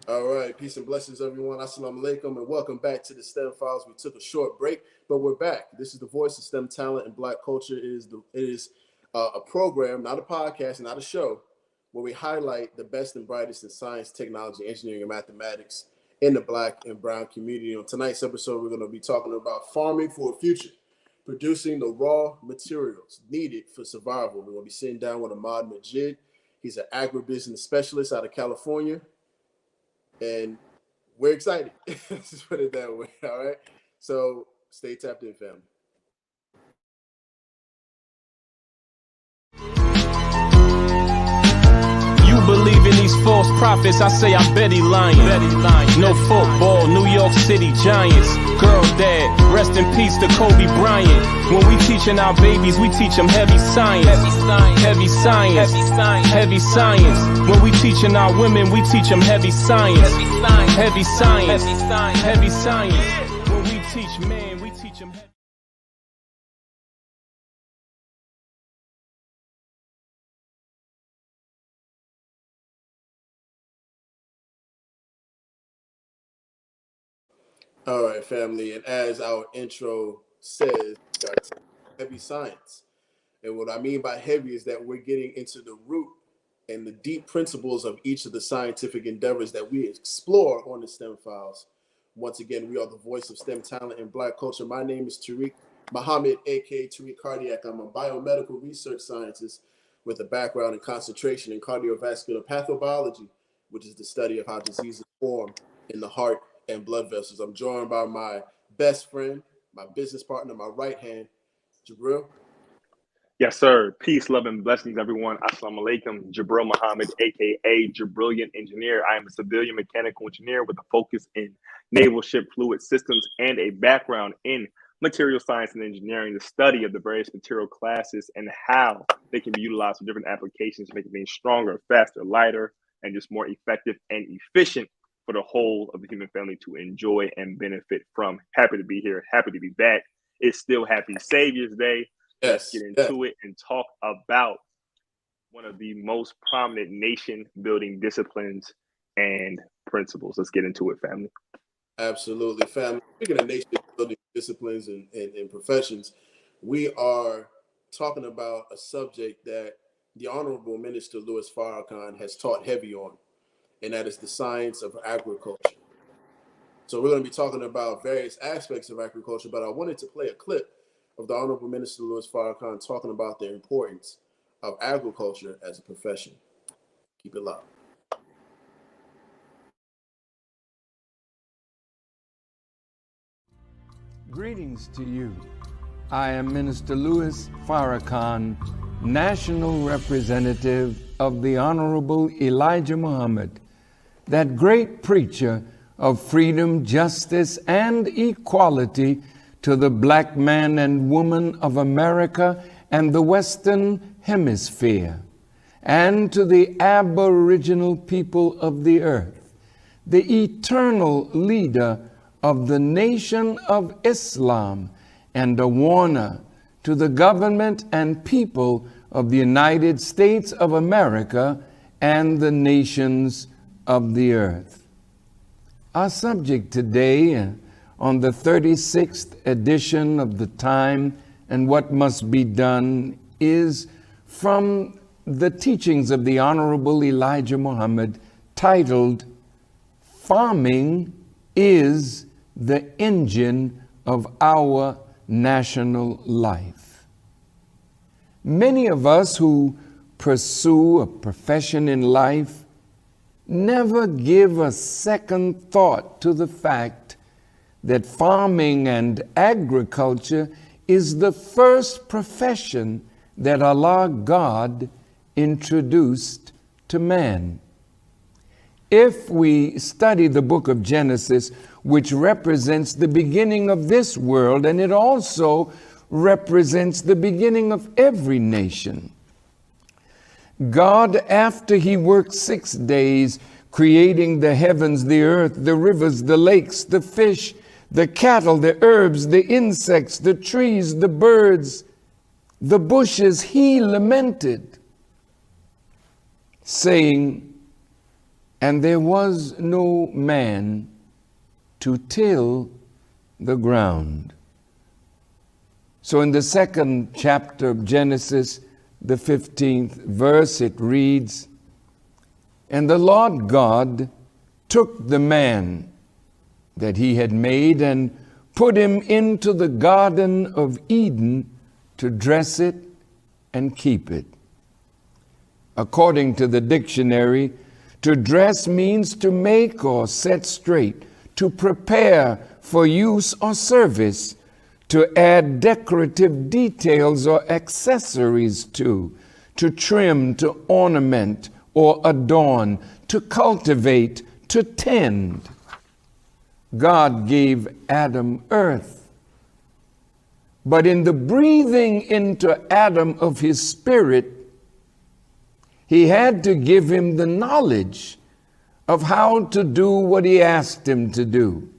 All right, peace and blessings, everyone. Assalamu alaikum, and welcome back to the STEM Files. We took a short break, but we're back. This is the voice of STEM talent and Black culture. It is a program, not a podcast, not a show, where we highlight the best and brightest in science, technology, engineering, and mathematics in the Black and Brown community. On tonight's episode, we're going to be talking about farming for a future, producing the raw materials needed for survival. We're going to be sitting down with Ahmad Majid. He's an agribusiness specialist out of California. And we're excited. Let's just put it that way. All right. So stay tapped in, family. You believe in these false prophets, I say I bet he lying. No football, New York City Giants. Girl dad, rest in peace to Kobe Bryant. When we teaching our babies, we teach them heavy science. Heavy science. Heavy science. When we teaching our women, we teach them heavy science. Heavy science. Heavy science. When we teach men, we teach them heavy. All right, family. And as our intro says, got heavy science. And what I mean by heavy is that we're getting into the root and the deep principles of each of the scientific endeavors that we explore on the STEM Files. Once again, we are the voice of STEM talent and Black culture. My name is Tariq Muhammad, aka Tariq Cardiac. I'm a biomedical research scientist with a background in concentration in cardiovascular pathobiology, which is the study of how diseases form in the heart and blood vessels. I'm joined by my best friend, my business partner, my right hand, Jabril. Yes, sir. Peace, love, and blessings, everyone. Assalamu alaikum. Jabril Muhammad, aka Jabrilliant Engineer. I am a civilian mechanical engineer with a focus in naval ship fluid systems and a background in material science and engineering, the study of the various material classes and how they can be utilized for different applications, making things stronger, faster, lighter, and just more effective and efficient for the whole of the human family to enjoy and benefit from. Happy to be here. Happy to be back. It's still Happy Savior's Day. Let's get into it and talk about one of the most prominent nation-building disciplines and principles. Let's get into it, family. Absolutely, family. Speaking of nation-building disciplines and professions, we are talking about a subject that the Honorable Minister Louis Farrakhan has taught heavy on, and that is the science of agriculture. So we're going to be talking about various aspects of agriculture, but I wanted to play a clip of the Honorable Minister Louis Farrakhan talking about the importance of agriculture as a profession. Keep it loud. Greetings to you. I am Minister Louis Farrakhan, National Representative of the Honorable Elijah Muhammad, that great preacher of freedom, justice, and equality to the black man and woman of America and the Western Hemisphere, and to the aboriginal people of the earth, the eternal leader of the nation of Islam, and a warner to the government and people of the United States of America and the nations of the earth. Our subject today, on the 36th edition of The Time and What Must Be Done, is from the teachings of the Honorable Elijah Muhammad, titled, Farming is the Engine of Our National Life. Many of us who pursue a profession in life never give a second thought to the fact that farming and agriculture is the first profession that Allah God introduced to man. If we study the book of Genesis, which represents the beginning of this world, and it also represents the beginning of every nation, God, after he worked 6 days, creating the heavens, the earth, the rivers, the lakes, the fish, the cattle, the herbs, the insects, the trees, the birds, the bushes, he lamented, saying, and there was no man to till the ground. So in the second chapter of Genesis, the 15th verse, it reads, "And the Lord God took the man that he had made and put him into the Garden of Eden to dress it and keep it." According to the dictionary, to dress means to make or set straight, to prepare for use or service, to add decorative details or accessories to trim, to ornament or adorn, to cultivate, to tend. God gave Adam earth, but in the breathing into Adam of his spirit, he had to give him the knowledge of how to do what he asked him to do.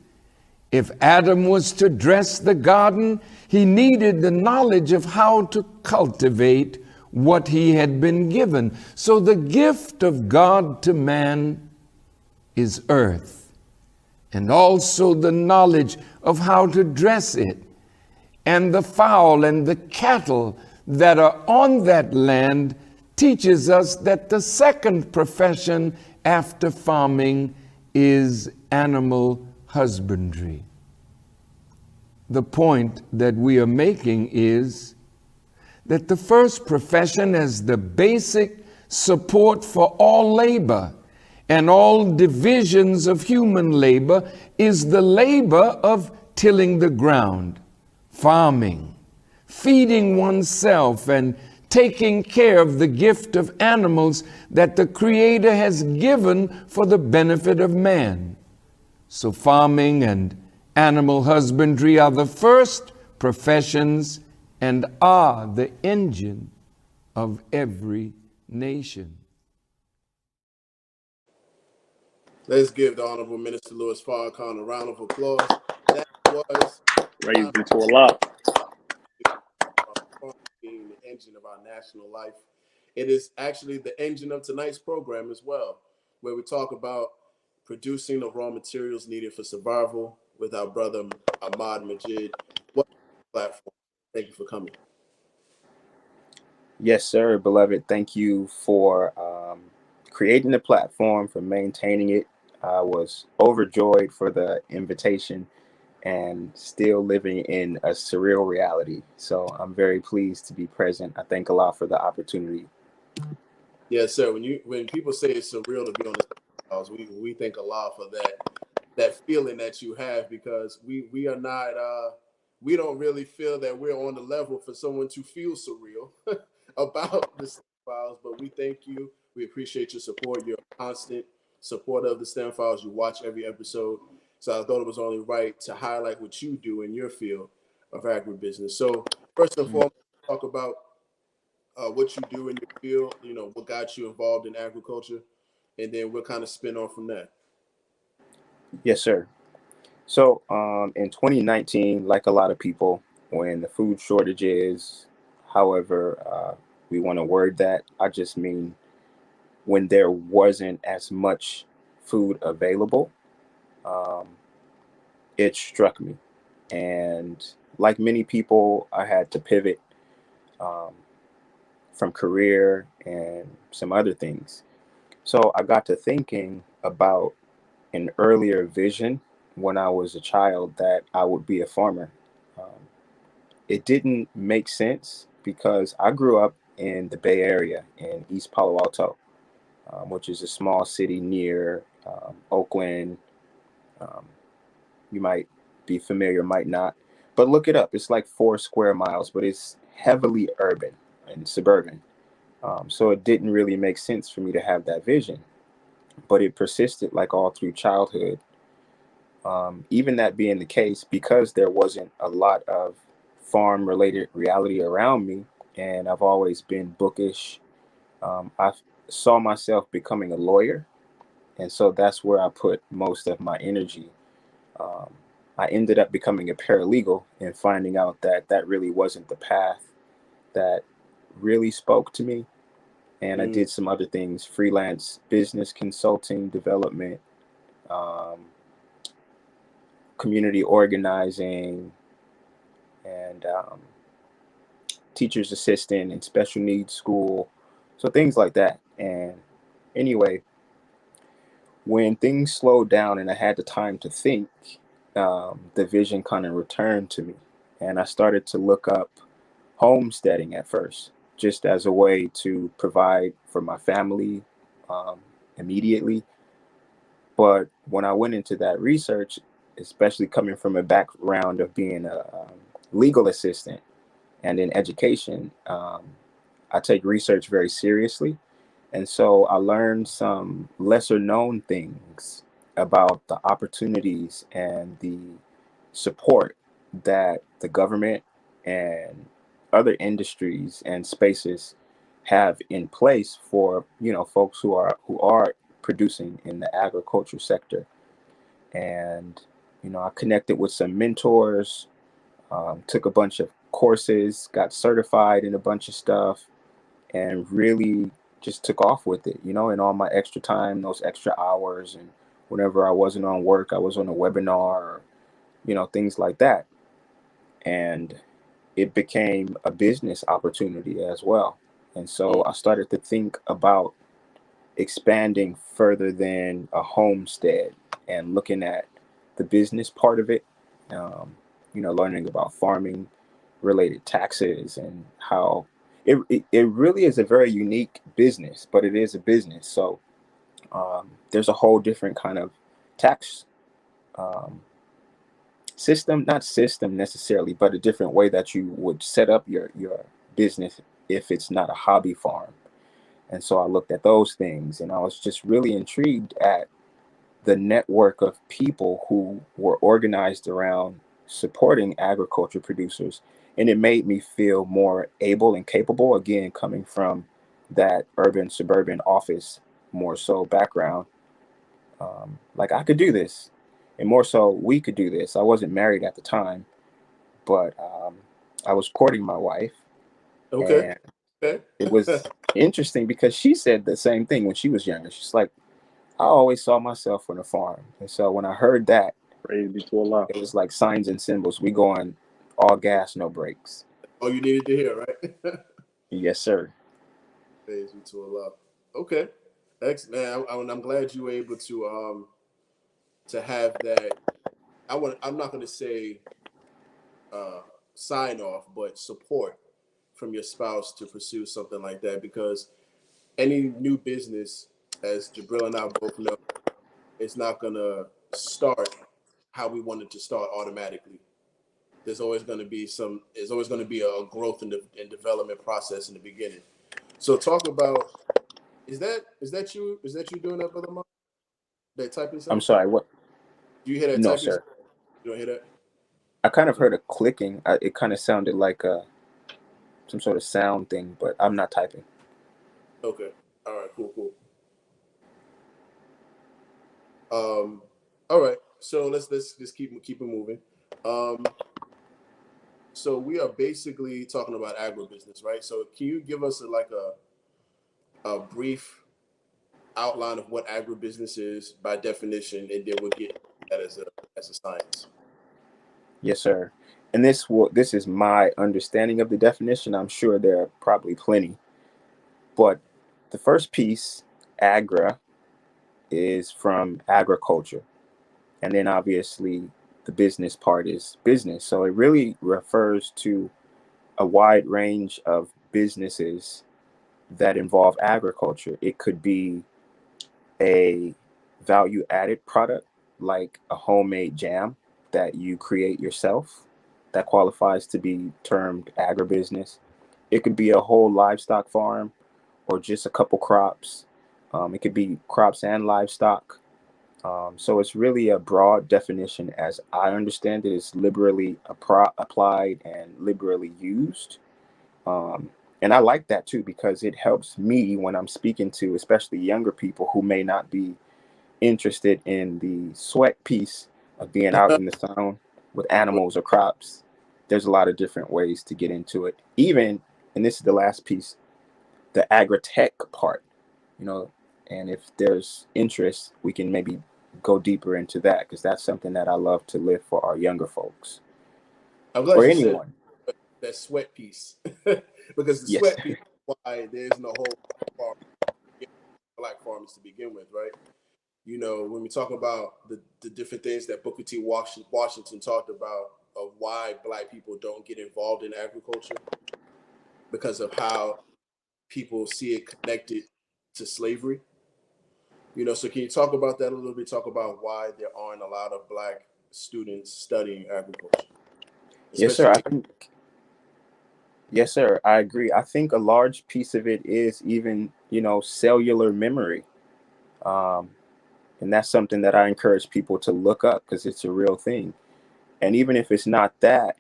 If Adam was to dress the garden, he needed the knowledge of how to cultivate what he had been given. So the gift of God to man is earth, and also the knowledge of how to dress it, and the fowl and the cattle that are on that land teaches us that the second profession after farming is animal husbandry. The point that we are making is that the first profession, as the basic support for all labor and all divisions of human labor, is the labor of tilling the ground, farming, feeding oneself, and taking care of the gift of animals that the Creator has given for the benefit of man. So farming and animal husbandry are the first professions and are the engine of every nation. Let's give the Honorable Minister Louis Farrakhan a round of applause. That was Raised into a lot. being the engine of our national life. It is actually the engine of tonight's program as well, where we talk about producing the raw materials needed for survival with our brother Ahmad Majid. What platform? Thank you for coming. Yes, sir, beloved. Thank you for creating the platform, for maintaining it. I was overjoyed for the invitation and still living in a surreal reality. So I'm very pleased to be present. I thank Allah for the opportunity. Yes, sir. When people say it's surreal to be on the house, we thank Allah for that feeling that you have, because we are not we don't really feel that we're on the level for someone to feel surreal about the STEM Files, but we thank you. We appreciate your support. You're a constant supporter of the STEM Files. You watch every episode. So I thought it was only right to highlight what you do in your field of agribusiness. So first and foremost, talk about what you do in your field, what got you involved in agriculture, and then we'll kind of spin off from that. Yes, sir. So in 2019, like a lot of people, when the food shortages, however we want to word that, I just mean when there wasn't as much food available, it struck me. And like many people, I had to pivot from career and some other things. So I got to thinking about an earlier vision when I was a child that I would be a farmer. It didn't make sense because I grew up in the Bay Area in East Palo Alto, which is a small city near Oakland. You might be familiar, might not, but look it up. It's like 4 square miles, but it's heavily urban and suburban. So it didn't really make sense for me to have that vision, but it persisted like all through childhood. Even that being the case, because there wasn't a lot of farm related reality around me, and I've always been bookish, I saw myself becoming a lawyer. And so that's where I put most of my energy. I ended up becoming a paralegal and finding out that that really wasn't the path that really spoke to me. And I did some other things, freelance business consulting, development, community organizing, and teacher's assistant in special needs school. So things like that. And anyway, when things slowed down and I had the time to think, the vision kind of returned to me. And I started to look up homesteading at first, just as a way to provide for my family immediately. But when I went into that research, especially coming from a background of being a legal assistant and in education, I take research very seriously. And so I learned some lesser known things about the opportunities and the support that the government and other industries and spaces have in place for, folks who are producing in the agriculture sector. And I connected with some mentors, took a bunch of courses, got certified in a bunch of stuff, and really just took off with it, and all my extra time, those extra hours, and whenever I wasn't on work, I was on a webinar, or, things like that. And it became a business opportunity as well. And so I started to think about expanding further than a homestead and looking at the business part of it, learning about farming related taxes and how it really is a very unique business, but it is a business. So there's a whole different kind of tax system, not system necessarily, but a different way that you would set up your business if it's not a hobby farm. And so I looked at those things, and I was just really intrigued at the network of people who were organized around supporting agriculture producers. And it made me feel more able and capable, again, coming from that urban suburban office more so background. Like I could do this, and more so we could do this. I wasn't married at the time, but I was courting my wife. Okay. And it was interesting because she said the same thing when she was younger. She's like, I always saw myself on a farm. And so when I heard that, Praise be to Allah. it was like signs and symbols. We going all gas, no brakes. All you needed to hear, right? Yes, sir. Praise be to Allah. Okay. Excellent. Man, I'm glad you were able to have that. I'm not going to say sign off, but support from your spouse to pursue something like that, because any new business, as Jabril and I both know, it's not going to start how we want it to start automatically. There's always going to be a growth and development process in the beginning. So talk about, is that you doing that, Brother Mark? That typing sound? I'm sorry, what? Do you hear that No, typing sir. sound? You don't hear that? I kind of heard a clicking. It kind of sounded like some sort of sound thing, but I'm not typing. Okay. All right. Cool. All right. So let's just keep it moving. So we are basically talking about agribusiness, right? So can you give us a brief outline of what agribusiness is by definition, and then we'll get that as a science? Yes, sir. And this is my understanding of the definition. I'm sure there are probably plenty. But the first piece, agra, is from agriculture. And then obviously the business part is business. So it really refers to a wide range of businesses that involve agriculture. It could be a value added product like a homemade jam that you create yourself that qualifies to be termed agribusiness. It could be a whole livestock farm or just a couple crops. It could be crops and livestock. So it's really a broad definition as I understand it. It's liberally applied and liberally used. And I like that too, because it helps me when I'm speaking to especially younger people who may not be interested in the sweat piece of being out in the sun with animals or crops. There's a lot of different ways to get into it. Even, and this is the last piece, the agri-tech part, and if there's interest, we can maybe go deeper into that, because that's something that I love to live for our younger folks I'm glad or you said anyone. that sweat piece, because the Yes. sweat piece is why there's no hope for black farmers to begin with, right? When we talk about the different things that Booker T. Washington talked about of why black people don't get involved in agriculture, because of how people see it connected to slavery. So can you talk about that a little bit? Talk about why there aren't a lot of black students studying agriculture, Yes, sir. especially. Yes, sir. I agree. I think a large piece of it is even, cellular memory. Um, and that's something that I encourage people to look up, because it's a real thing. And even if it's not that,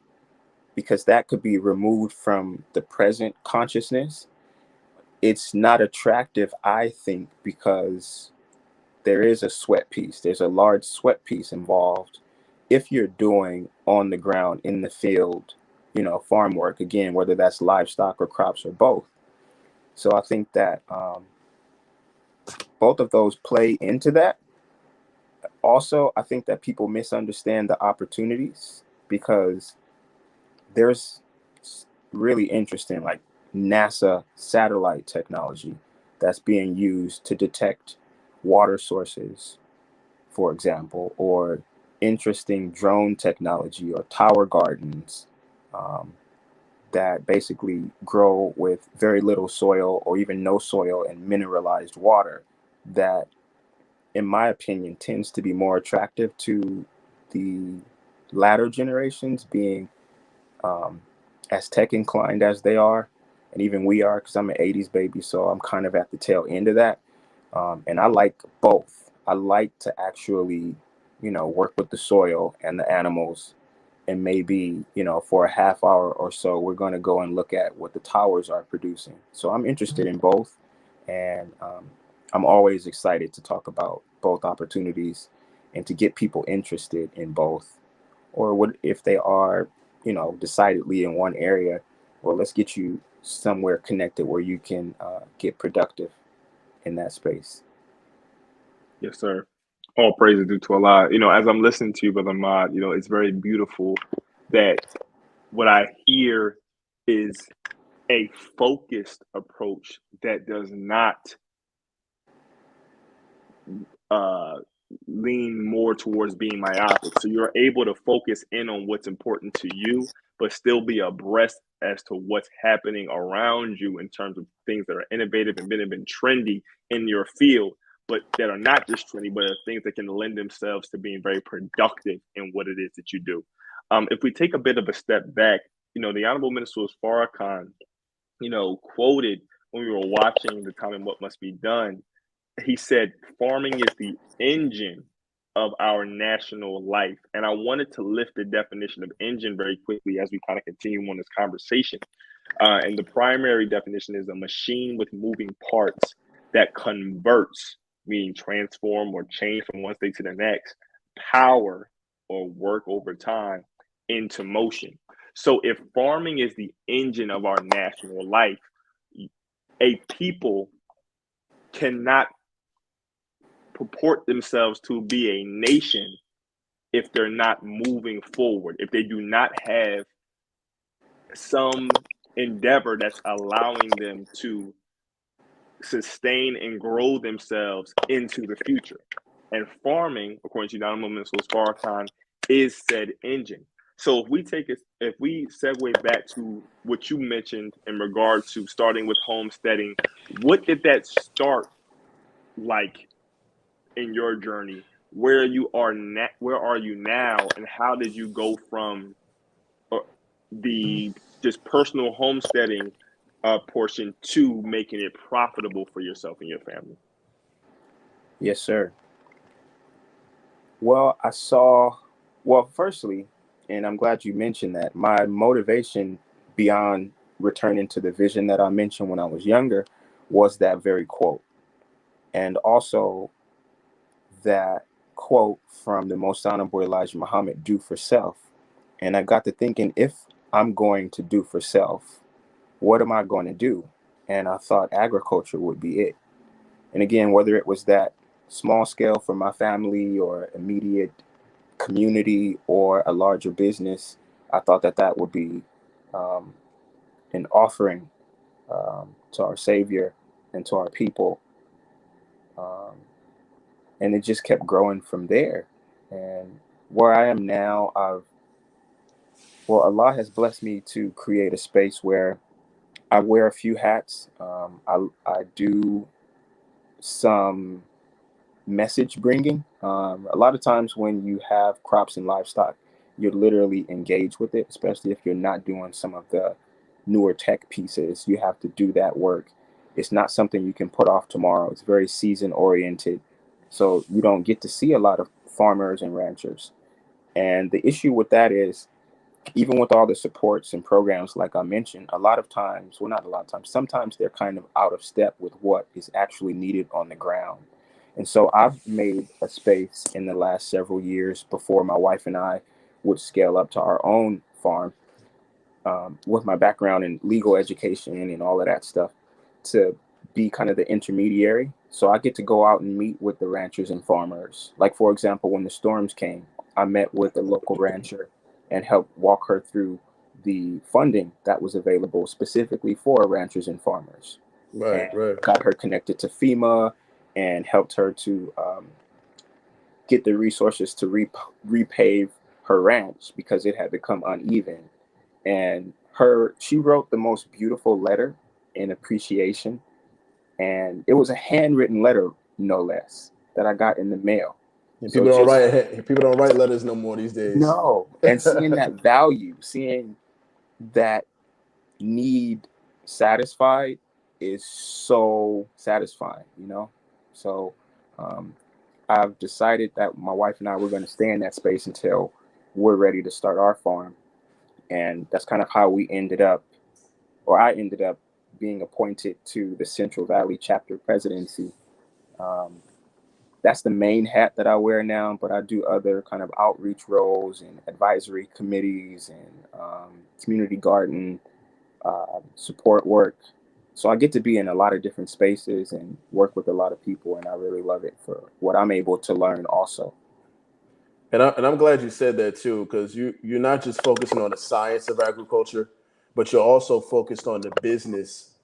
because that could be removed from the present consciousness, it's not attractive, I think, because there is a sweat piece. There's a large sweat piece involved if you're doing on the ground, in the field, farm work, again, whether that's livestock or crops or both. So I think that both of those play into that. Also, I think that people misunderstand the opportunities, because there's really interesting, like NASA satellite technology that's being used to detect water sources, for example, or interesting drone technology or tower gardens um, that basically grow with very little soil or even no soil and mineralized water, that, in my opinion, tends to be more attractive to the latter generations, being um, as tech inclined as they are, and even we are, because I'm an 80s baby, so I'm kind of at the tail end of that. And I like both. I like to actually, work with the soil and the animals, and maybe, for a half hour or so, we're going to go and look at what the towers are producing. So I'm interested in both, and I'm always excited to talk about both opportunities and to get people interested in both. Or what if they are, decidedly in one area? Well, let's get you somewhere connected where you can get productive in that space. Yes, sir. All praise is due to Allah. As I'm listening to you, Brother Ahmad, it's very beautiful that what I hear is a focused approach that does not uh, lean more towards being myopic. So you're able to focus in on what's important to you, but still be abreast as to what's happening around you in terms of things that are innovative and been trendy in your field, but that are not just trendy, but are things that can lend themselves to being very productive in what it is that you do. If we take a bit of a step back, the Honorable Minister Farrakhan, quoted when we were watching The Time and What Must Be Done. He said, farming is the engine of our national life. And I wanted to lift the definition of engine very quickly as we kind of continue on this conversation. And the primary definition is a machine with moving parts that converts, meaning transform or change from one state to the next, power or work over time into motion. So if farming is the engine of our national life, a people cannot purport themselves to be a nation if they're not moving forward, if they do not have some endeavor that's allowing them to sustain and grow themselves into the future. And farming, according to Honorable Minister Farrakhan, is said engine. So if we segue back to what you mentioned in regard to starting with homesteading, what did that start like in your journey? Where are you now, and how did you go from the just personal homesteading portion to making it profitable for yourself and your family? Yes, sir. Well, firstly, and I'm glad you mentioned that, my motivation beyond returning to the vision that I mentioned when I was younger was that very quote. And also that quote from the Most Honorable Elijah Muhammad, do for self. And I got to thinking, if I'm going to do for self, what am I going to do? and I thought agriculture would be it. And again, whether it was that small scale for my family or immediate community or a larger business, I thought that that would be an offering to our Savior and to our people. Um, and it just kept growing from there. And where I am now, Allah has blessed me to create a space where I wear a few hats. I do some message bringing. A lot of times when you have crops and livestock, you're literally engaged with it, especially if you're not doing some of the newer tech pieces. You have to do that work. It's not something you can put off tomorrow. It's very season oriented. So you don't get to see a lot of farmers and ranchers. And the issue with that is, even with all the supports and programs, like I mentioned, a lot of times, well, not a lot of times, sometimes they're kind of out of step with what is actually needed on the ground. And so I've made a space in the last several years before my wife and I would scale up to our own farm, with my background in legal education and all of that stuff, to be kind of the intermediary. So I get to go out and meet with the ranchers and farmers. Like, for example, when the storms came, I met with a local rancher and helped walk her through the funding that was available specifically for ranchers and farmers. Right, And right. got her connected to FEMA and helped her to get the resources to repave her ranch because it had become uneven. And she wrote the most beautiful letter in appreciation. And it was a handwritten letter, no less, that I got in the mail. And So people don't write letters no more these days. no. And seeing that value, seeing that need satisfied is so satisfying, you know? So I've decided that my wife and I were going to stay in that space until we're ready to start our farm. And that's kind of how I ended up being appointed to the Central Valley chapter presidency. That's the main hat that I wear now, but I do other kind of outreach roles and advisory committees and community garden support work. So I get to be in a lot of different spaces and work with a lot of people, and I really love it for what I'm able to learn also. And I'm glad you said that too, because you're not just focusing on the science of agriculture, but you're also focused on the business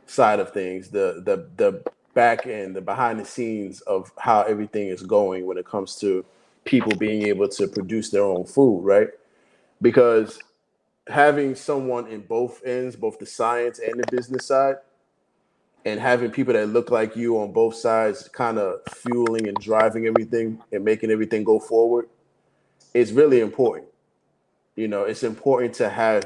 side of things, the back end, the behind the scenes of how everything is going when it comes to people being able to produce their own food, right? Because having someone in both ends, both the science and the business side, and having people that look like you on both sides kind of fueling and driving everything and making everything go forward is really important. You know, it's important to have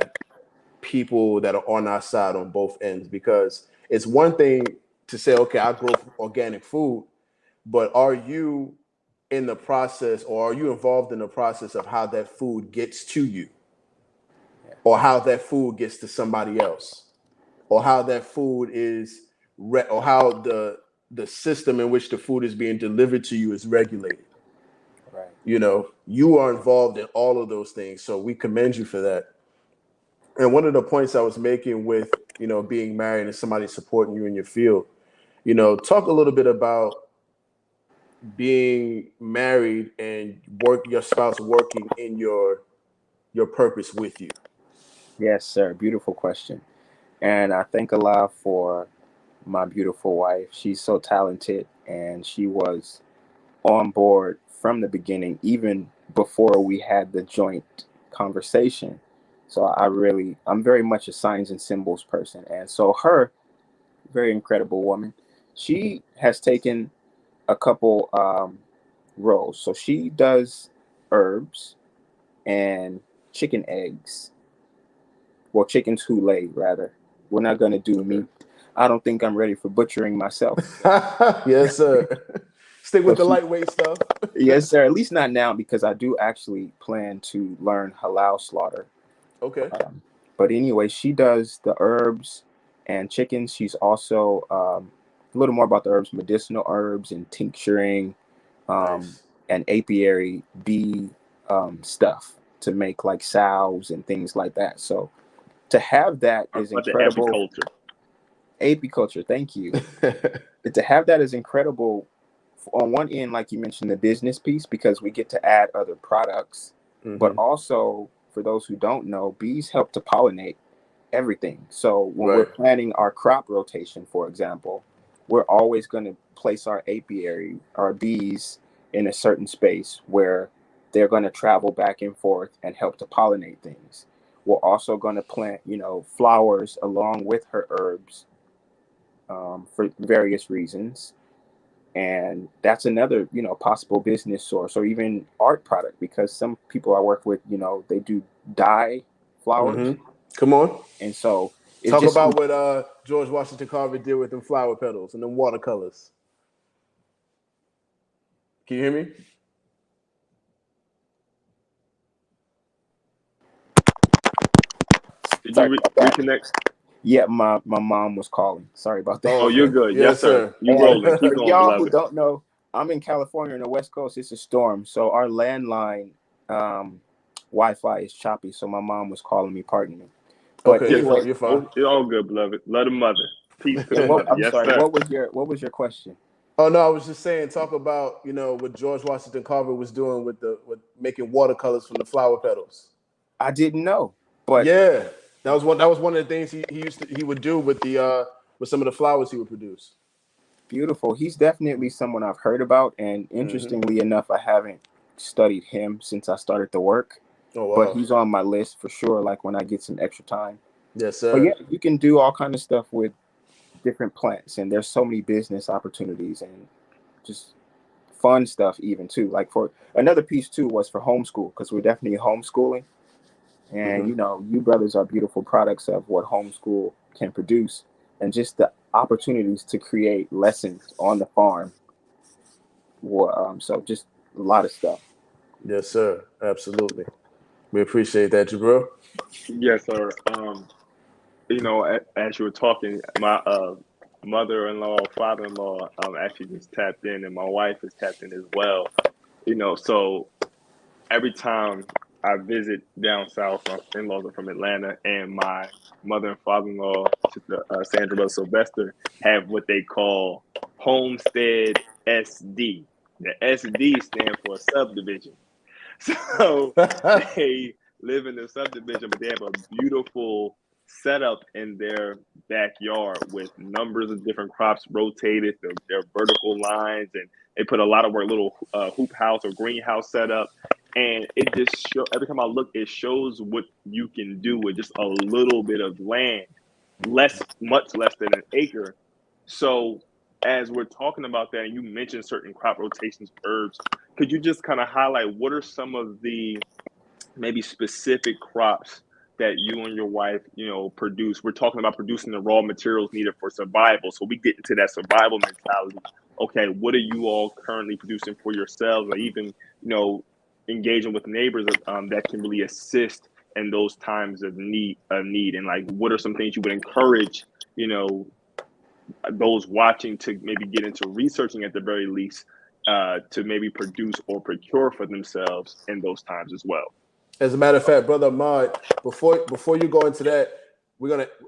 people that are on our side on both ends, because it's one thing to say, okay, I grow organic food, but are you in the process, or are you involved in the process of how that food gets to you, or how that food gets to somebody else, or how that food is or how the system in which the food is being delivered to you is regulated? Right. You know, you are involved in all of those things, so we commend you for that. And one of the points I was making with, you know, being married and somebody supporting you in your field, you know, talk a little bit about being married and your spouse working in your purpose with you. Yes, sir. Beautiful question. And I thank Allah for my beautiful wife. She's so talented, and she was on board from the beginning, even before we had the joint conversation. So I'm very much a signs and symbols person. And so her, very incredible woman, she has taken a couple roles. So she does herbs and chicken eggs. Well, chickens who lay, rather. We're not going to do meat. I don't think I'm ready for butchering myself. Yes, sir. Stick with So the lightweight stuff. yes, sir. At least not now, because I do actually plan to learn halal slaughter. Okay. But anyway, she does the herbs and chickens. She's also a little more about the herbs, medicinal herbs and tincturing, Nice. and apiary bee stuff to make like salves and things like that. So to have that is About the incredible. agriculture. Apiculture, thank you. But to have that is incredible. On one end, like you mentioned, the business piece, because we get to add other products, but also for those who don't know, bees help to pollinate everything. So when we're planning our crop rotation, for example, we're always going to place our apiary, our bees, in a certain space where they're going to travel back and forth and help to pollinate things. We're also going to plant, flowers along with her herbs for various reasons. And that's another, possible business source, or even art product, because some people I work with, they do dye flowers. Come on. And so talk about what George Washington Carver did with them flower petals and them watercolors. Can you hear me? Did you reconnect? Yeah, my mom was calling. Sorry about that. Oh, you're good. Yes, sir. You rolling. Keep going, y'all beloved. who don't know, I'm in California on the West Coast. It's a storm, so our landline Wi-Fi is choppy. So my mom was calling me, pardon me. But okay, anyway, you're fine. You're all good, beloved. Love the mother. Peace to the mother. I'm Yes, sorry. sir. What was your question? Oh no, I was just saying, talk about what George Washington Carver was doing with making watercolors from the flower petals. I didn't know, but yeah, that was one of the things he would do with with some of the flowers he would produce. Beautiful. He's definitely someone I've heard about, and interestingly enough, I haven't studied him since I started the work. Oh wow. But he's on my list for sure. Like when I get some extra time. Yes, sir. But yeah, you can do all kind of stuff with different plants, and there's so many business opportunities and just fun stuff even too. Like for another piece too was for homeschool, because we're definitely homeschooling, and you brothers are beautiful products of what homeschool can produce, and just the opportunities to create lessons on the farm. So just a lot of stuff. Yes, sir. Absolutely. We appreciate that, Jabril. Yes, sir. As you were talking, my mother-in-law, father-in-law actually just tapped in, and my wife is tapped in as well. So every time I visit down south, my in-laws are from Atlanta, and my mother and father-in-law, Sandra and Sylvester, have what they call Homestead SD. The SD stands for subdivision. So they live in the subdivision, but they have a beautiful setup in their backyard with numbers of different crops rotated, their vertical lines, and they put a lot of work, little hoop house or greenhouse setup. And it just every time I look, it shows what you can do with just a little bit of land, much less than an acre. So as we're talking about that, and you mentioned certain crop rotations, herbs, could you just kind of highlight what are some of the maybe specific crops that you and your wife, produce? We're talking about producing the raw materials needed for survival. So we get into that survival mentality. Okay, what are you all currently producing for yourselves, or even, engaging with neighbors that can really assist in those times of need? And like, what are some things you would encourage, those watching to maybe get into researching at the very least, to maybe produce or procure for themselves in those times as well? As a matter of fact, Brother Ahmad, before you go into that,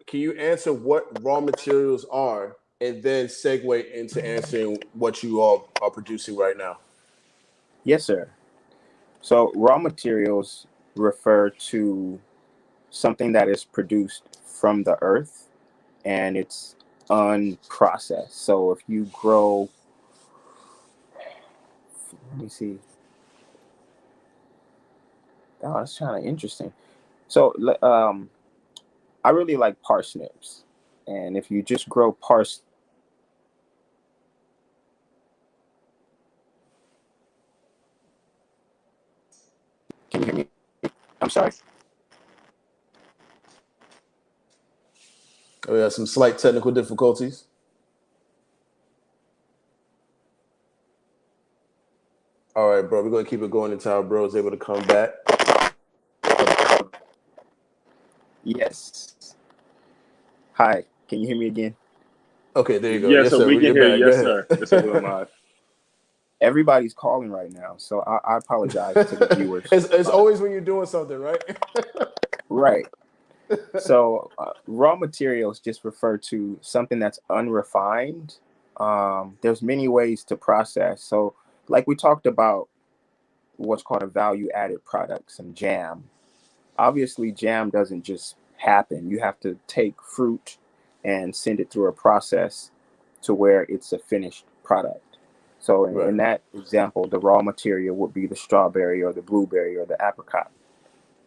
can you answer what raw materials are, and then segue into answering what you all are producing right now? Yes, sir. So raw materials refer to something that is produced from the earth, and it's unprocessed. So if you grow, let me see. Oh, that's kind of interesting. So I really like parsnips, and if you just grow parsnips, can you hear me? I'm sorry. We have some slight technical difficulties. All right, bro. We're gonna keep it going until our bro is able to come back. Yes. Hi. Can you hear me again? Okay, there you go. Yes, sir. We can hear you. Yes, sir. Yes, sir. Everybody's calling right now, so I apologize to the viewers. It's always when you're doing something, right? Right. So raw materials just refer to something that's unrefined. There's many ways to process. So like we talked about what's called a value added product, some jam. Obviously, jam doesn't just happen. You have to take fruit and send it through a process to where it's a finished product. So in Right. that example, the raw material would be the strawberry or the blueberry or the apricot.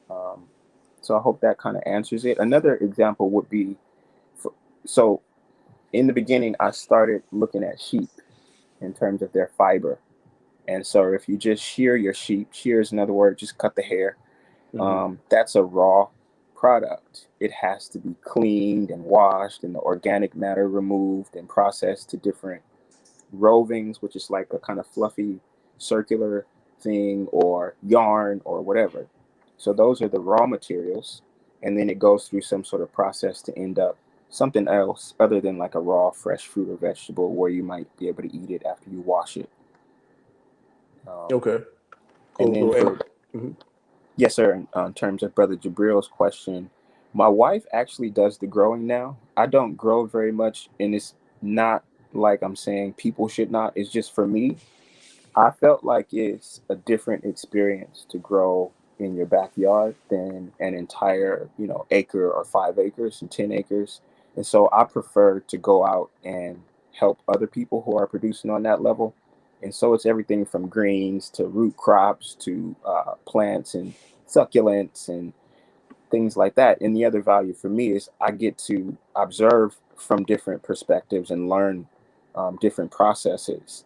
Um, so I hope that kind of answers it. Another example would be, so in the beginning, I started looking at sheep in terms of their fiber. And so if you just shear your sheep, shear is another word, just cut the hair. That's a raw product. It has to be cleaned and washed and the organic matter removed and processed to different rovings, which is like a kind of fluffy circular thing or yarn or whatever. So those are the raw materials. And then it goes through some sort of process to end up something else other than like a raw, fresh fruit or vegetable where you might be able to eat it after you wash it. Okay. And Cool. then Cool. for, yes, sir, in terms of Brother Jabril's question, my wife actually does the growing now. I don't grow very much, and it's not like I'm saying people should not. It's just for me, I felt like it's a different experience to grow in your backyard than an entire, acre or 5 acres and 10 acres. And so I prefer to go out and help other people who are producing on that level. And so it's everything from greens to root crops to plants and succulents and things like that. And the other value for me is I get to observe from different perspectives and learn different processes.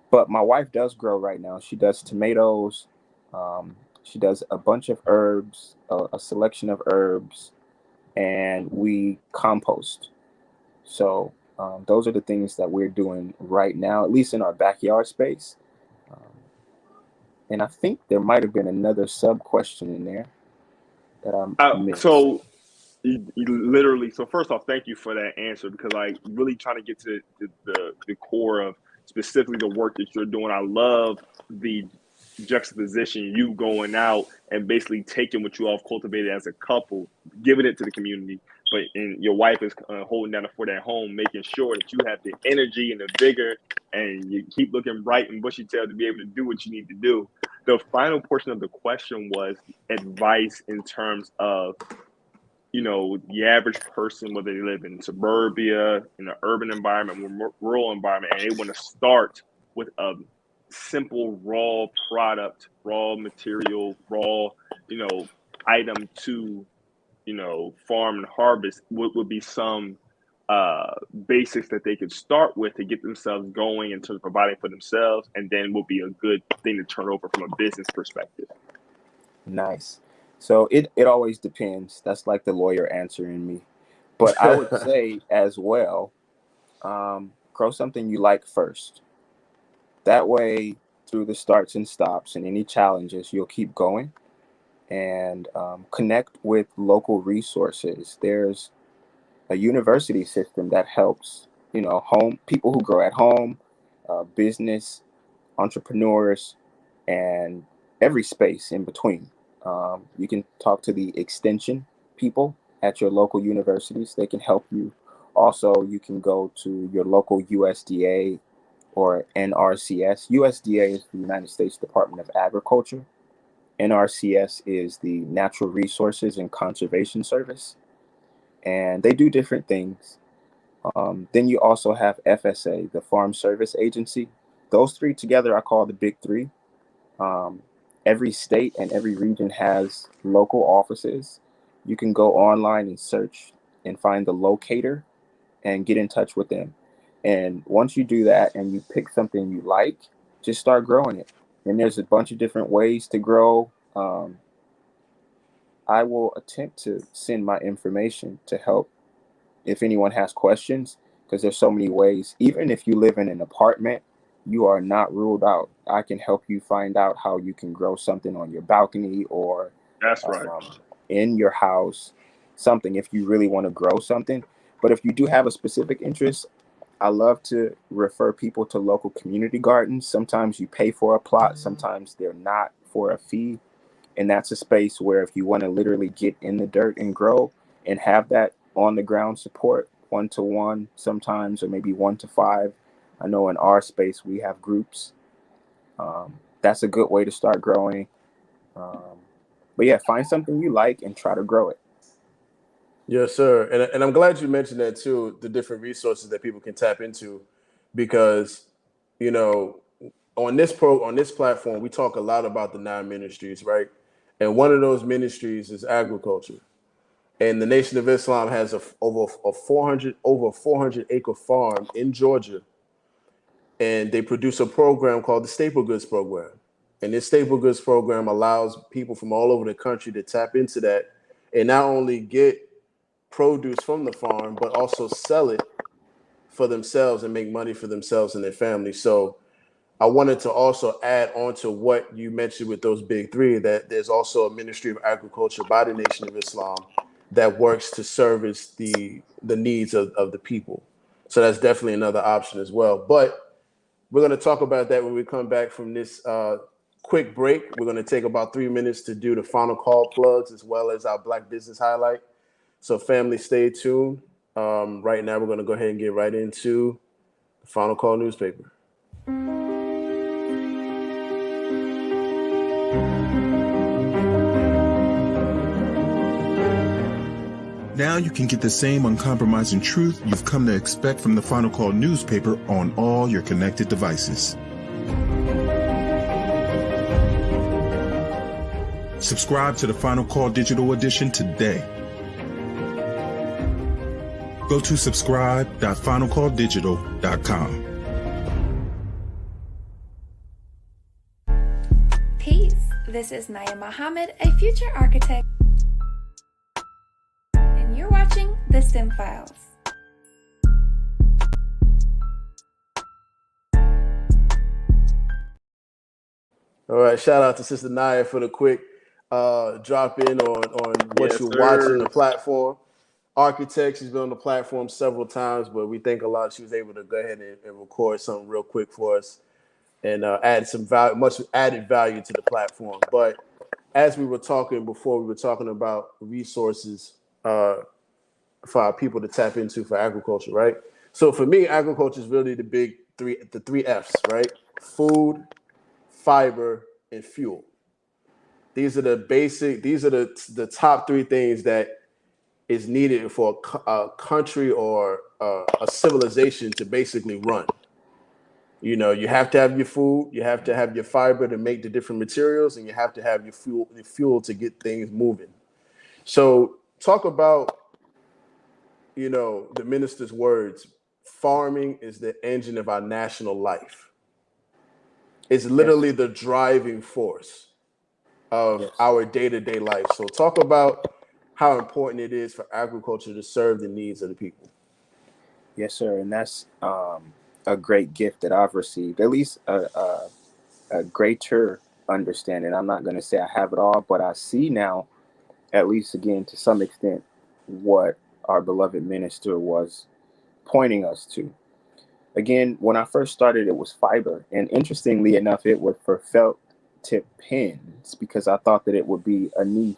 But my wife does grow right now. She does tomatoes. She does a bunch of herbs, a selection of herbs, and we compost. So those are the things that we're doing right now, at least in our backyard space. Um, and I think there might have been another sub question in there that I missed. So you literally, so first off, thank you for that answer because like really trying to get to the core of specifically the work that you're doing. I love the juxtaposition, you going out and basically taking what you all have cultivated as a couple, giving it to the community, but and your wife is holding down the fort at home, making sure that you have the energy and the vigor and you keep looking bright and bushy tailed to be able to do what you need to do. The final portion of the question was advice in terms of the average person, whether they live in suburbia, in an urban environment, rural environment, and they want to start with a simple raw product, raw material, raw, item to, farm and harvest, what would be some basics that they could start with to get themselves going in terms of providing for themselves, and then will be a good thing to turn over from a business perspective. Nice. So it always depends. That's like the lawyer answering me. But I would say as well, grow something you like first. That way, through the starts and stops and any challenges, you'll keep going and connect with local resources. There's a university system that helps, home people who grow at home, business, entrepreneurs, and every space in between. You can talk to the extension people at your local universities. They can help you. Also, you can go to your local USDA or NRCS. USDA is the United States Department of Agriculture. NRCS is the Natural Resources and Conservation Service. And they do different things. Then you also have FSA, the Farm Service Agency. Those three together I call the big three. Every state and every region has local offices. You can go online and search and find the locator and get in touch with them. And once you do that and you pick something you like, just start growing it. And there's a bunch of different ways to grow. I will attempt to send my information to help if anyone has questions, because there's so many ways. Even if you live in an apartment, you are not ruled out. I can help you find out how you can grow something on your balcony or That's right. In your house, something if you really want to grow something. But if you do have a specific interest, I love to refer people to local community gardens. Sometimes you pay for a plot, sometimes they're not for a fee. And that's a space where if you want to literally get in the dirt and grow, and have that on the ground support, 1-to-1 sometimes, or maybe 1-to-5. I know in our space we have groups. That's a good way to start growing. But yeah, find something you like and try to grow it. Yes, sir. And I'm glad you mentioned that too, the different resources that people can tap into, because, you know, on this platform, we talk a lot about the 9 ministries, right? And one of those ministries is agriculture. And the Nation of Islam has over a 400 acre farm in Georgia, and they produce a program called the Staple Goods Program. And this Staple Goods Program allows people from all over the country to tap into that and not only get produce from the farm, but also sell it for themselves and make money for themselves and their family. So I wanted to also add on to what you mentioned with those big three, that there's also a Ministry of Agriculture by the Nation of Islam that works to service the needs of the people. So that's definitely another option as well. But we're going to talk about that when we come back from this quick break. We're going to take about 3 minutes to do the final call plugs as well as our Black Business Highlight. So family, stay tuned. Right now, we're going to go ahead and get right into the Final Call newspaper. Now you can get the same uncompromising truth you've come to expect from the Final Call newspaper on all your connected devices. Subscribe to the Final Call digital edition today. Go to subscribe.finalcalldigital.com. Peace. This is Naya Muhammad, a future architect, and you're watching The STEM Files. All right, shout out to Sister Naya for the quick drop in on what you're watching the platform. Architect, she's been on the platform several times, but we think a lot she was able to go ahead and record something real quick for us and add some value, much added value to the platform. But as we were talking before, we were talking about resources for our people to tap into for agriculture, right? So for me, agriculture is really the three F's, right? Food, fiber, and fuel. These are the top three things that is needed for a country or a civilization to basically run. You know, you have to have your food, you have to have your fiber to make the different materials, and you have to have your fuel to get things moving. So talk about, you know, the minister's words, farming is the engine of our national life. It's literally the driving force of our day-to-day life. So talk about how important it is for agriculture to serve the needs of the people. Yes, sir. And that's a great gift that I've received, at least a greater understanding. I'm not going to say I have it all, but I see now, at least again, to some extent, what our beloved minister was pointing us to. Again, when I first started, it was fiber. And interestingly enough, it was for felt tip pens, because I thought that it would be a niche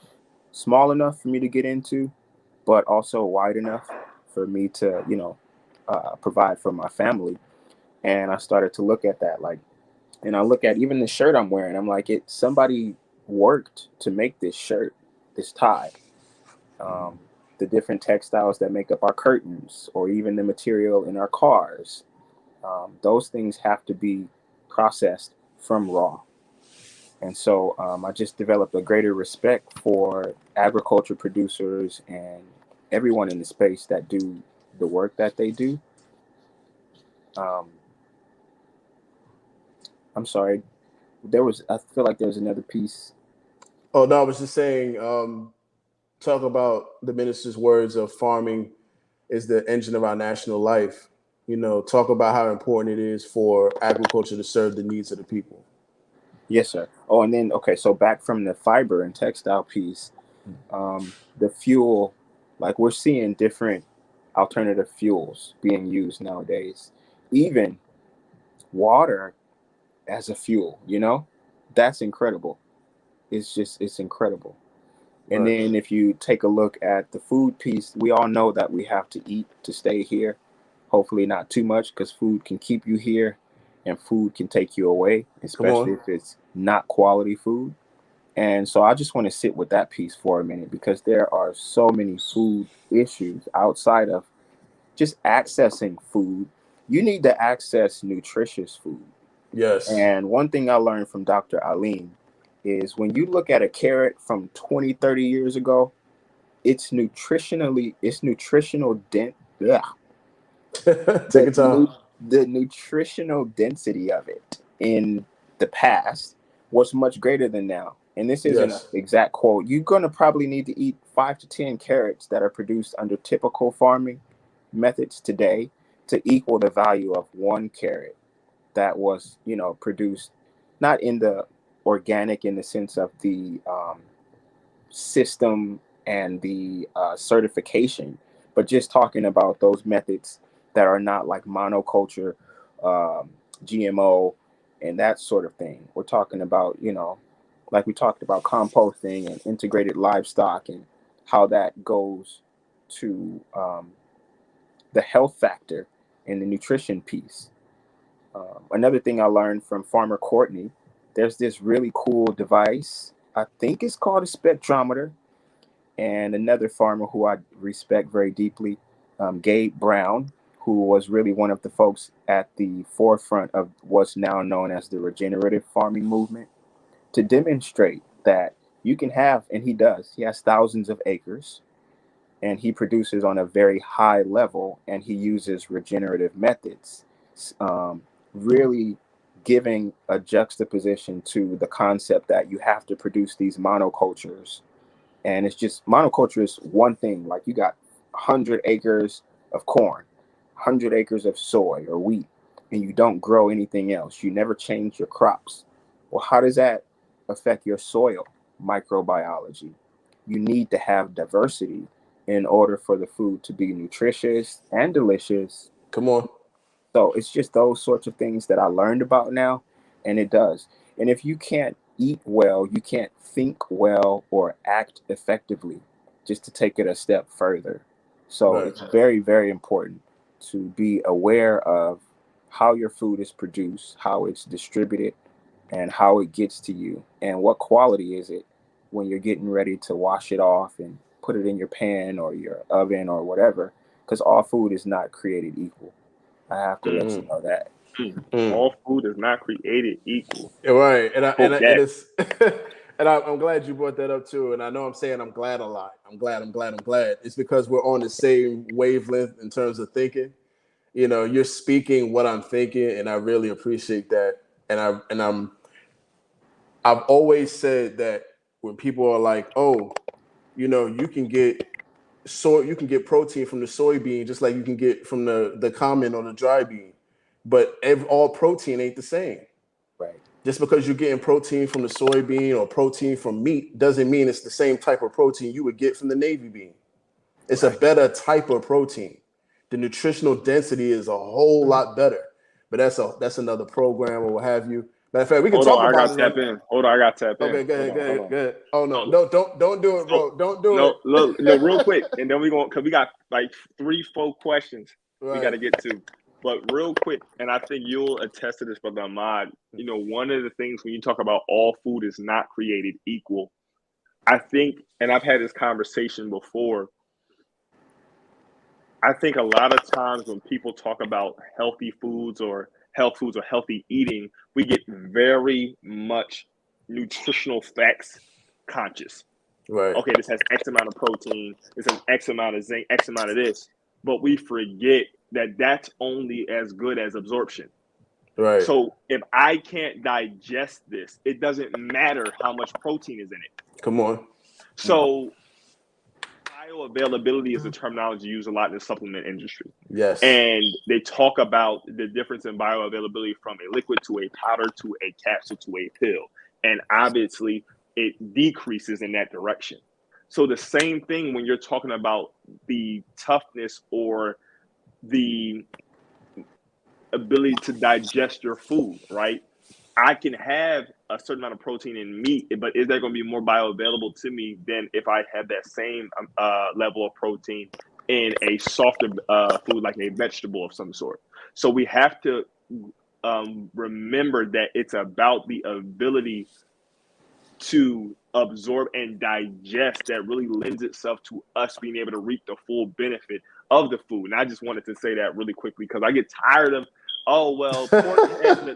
small enough for me to get into, but also wide enough for me to, provide for my family. And I started to look at that, and I look at even the shirt I'm wearing. I'm like, somebody worked to make this shirt, this tie. The different textiles that make up our curtains, or even the material in our cars. Those things have to be processed from raw. And so I just developed a greater respect for agriculture producers and everyone in the space that do the work that they do. I'm sorry. I feel like there was another piece. Oh, no, I was just saying, talk about the minister's words of farming is the engine of our national life. You know, talk about how important it is for agriculture to serve the needs of the people. Yes, sir. Oh, and then, okay, so back from the fiber and textile piece, the fuel, like we're seeing different alternative fuels being used nowadays. Even water as a fuel, that's incredible. It's incredible. And Right. then if you take a look at the food piece, we all know that we have to eat to stay here. Hopefully not too much, because food can keep you here and food can take you away, Come on. especially if it's not quality food. And so I just want to sit with that piece for a minute, because there are so many food issues outside of just accessing food. You need to access nutritious food. Yes. And one thing I learned from Dr. Alim is when you look at a carrot from 20, 30 years ago, it's nutritional yeah, Take your time. the nutritional density of it in the past was much greater than now. And this isn't an Yes. exact quote. You're going to probably need to eat 5 to 10 carrots that are produced under typical farming methods today to equal the value of one carrot that was, produced not in the organic in the sense of the system and the certification, but just talking about those methods that are not like monoculture, um, GMO, and that sort of thing. We're talking about, like we talked about composting and integrated livestock and how that goes to the health factor and the nutrition piece. Another thing I learned from Farmer Courtney, there's this really cool device. I think it's called a spectrometer. And another farmer who I respect very deeply, Gabe Brown, who was really one of the folks at the forefront of what's now known as the regenerative farming movement, to demonstrate that you can have, and he does, he has thousands of acres and he produces on a very high level, and he uses regenerative methods, really giving a juxtaposition to the concept that you have to produce these monocultures. And it's just, monoculture is one thing. Like you got 100 acres of corn, 100 acres of soy or wheat, and you don't grow anything else. You never change your crops. Well, how does that affect your soil microbiology? You need to have diversity in order for the food to be nutritious and delicious. Come on. So it's just those sorts of things that I learned about now, and it does. And if you can't eat well, you can't think well or act effectively, just to take it a step further. So Right. it's very, very important to be aware of how your food is produced, how it's distributed, and how it gets to you, and what quality is it when you're getting ready to wash it off and put it in your pan or your oven or whatever, because all food is not created equal. I have to let you know that. All food is not created equal. Right. And Okay. it's and I'm glad you brought that up too. And I know I'm saying I'm glad a lot. I'm glad. It's because we're on the same wavelength in terms of thinking. You're speaking what I'm thinking, and I really appreciate that. I've always said that when people are like, "Oh, you can get you can get protein from the soybean just like you can get from the common or the dry bean, but all protein ain't the same. Right. Just because you're getting protein from the soybean or protein from meat doesn't mean it's the same type of protein you would get from the navy bean. It's a Right. better type of protein. The nutritional density is a whole lot better. But that's another program or what have you. Matter of fact, we can Hold on, talk I about got it. tap in. Hold on, I got tap in. Okay, go Hold ahead. on. Go ahead. Oh no, So, don't do it, bro. Don't do no, it. look, no, real quick, and then because we got like 3-4 questions we got to get to. But real quick, and I think you'll attest to this, Brother Ahmad. One of the things when you talk about all food is not created equal, I think, and I've had this conversation before, I think a lot of times when people talk about healthy foods or healthy eating, we get very much nutritional facts conscious. Right. Okay, this has X amount of protein, this has X amount of zinc, X amount of this. But we forget that that's only as good as absorption. Right. So if I can't digest this, it doesn't matter how much protein is in it. Come on. So bioavailability is a terminology used a lot in the supplement industry. Yes. And they talk about the difference in bioavailability from a liquid to a powder to a capsule to a pill. And obviously, it decreases in that direction. So the same thing when you're talking about the toughness or the ability to digest your food, right? I can have a certain amount of protein in meat, but is that going to be more bioavailable to me than if I have that same level of protein in a softer food like a vegetable of some sort? So we have to remember that it's about the ability to absorb and digest that really lends itself to us being able to reap the full benefit of the food. And I just wanted to say that really quickly because I get tired of, oh, well,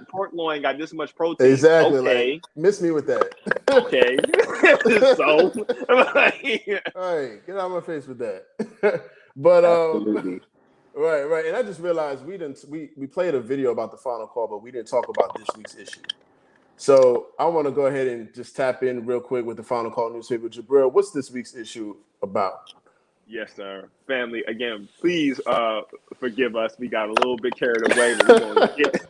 pork loin got this much protein. Exactly. Okay. Like, miss me with that. Okay. So, all right, get out of my face with that. But Absolutely. Right. And I just realized we played a video about the final call, but we didn't talk about this week's issue. So I want to go ahead and just tap in real quick with the final call newspaper. Jabril, what's this week's issue about? Yes, sir. Family, again, please forgive us. We got a little bit carried away, but we're going to get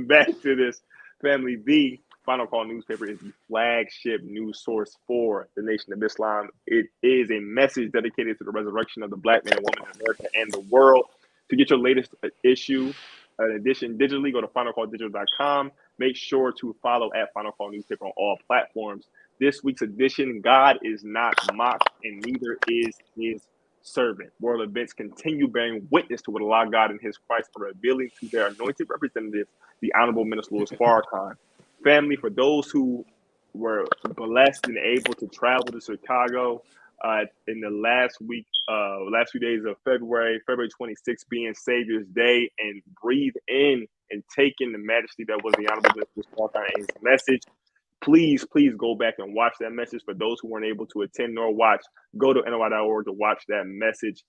back to this. Family, the final call newspaper is the flagship news source for the Nation of Islam. It is a message dedicated to the resurrection of the Black man and woman in America and the world. To get your latest issue, edition digitally, go to finalcalldigital.com. Make sure to follow at Final Call Newspaper on all platforms. This week's edition, God is not mocked, and neither is his servant. World events continue bearing witness to what Allah, God, and his Christ are revealing to their anointed representative, the Honorable Minister Louis Farrakhan. Family, for those who were blessed and able to travel to Chicago in the last few days of February 26th being Savior's Day, and breathe in and take in the majesty that was the Honorable Minister Farrakhan and his message. Please go back and watch that message. For those who weren't able to attend nor watch, go to NOI.org to watch that message.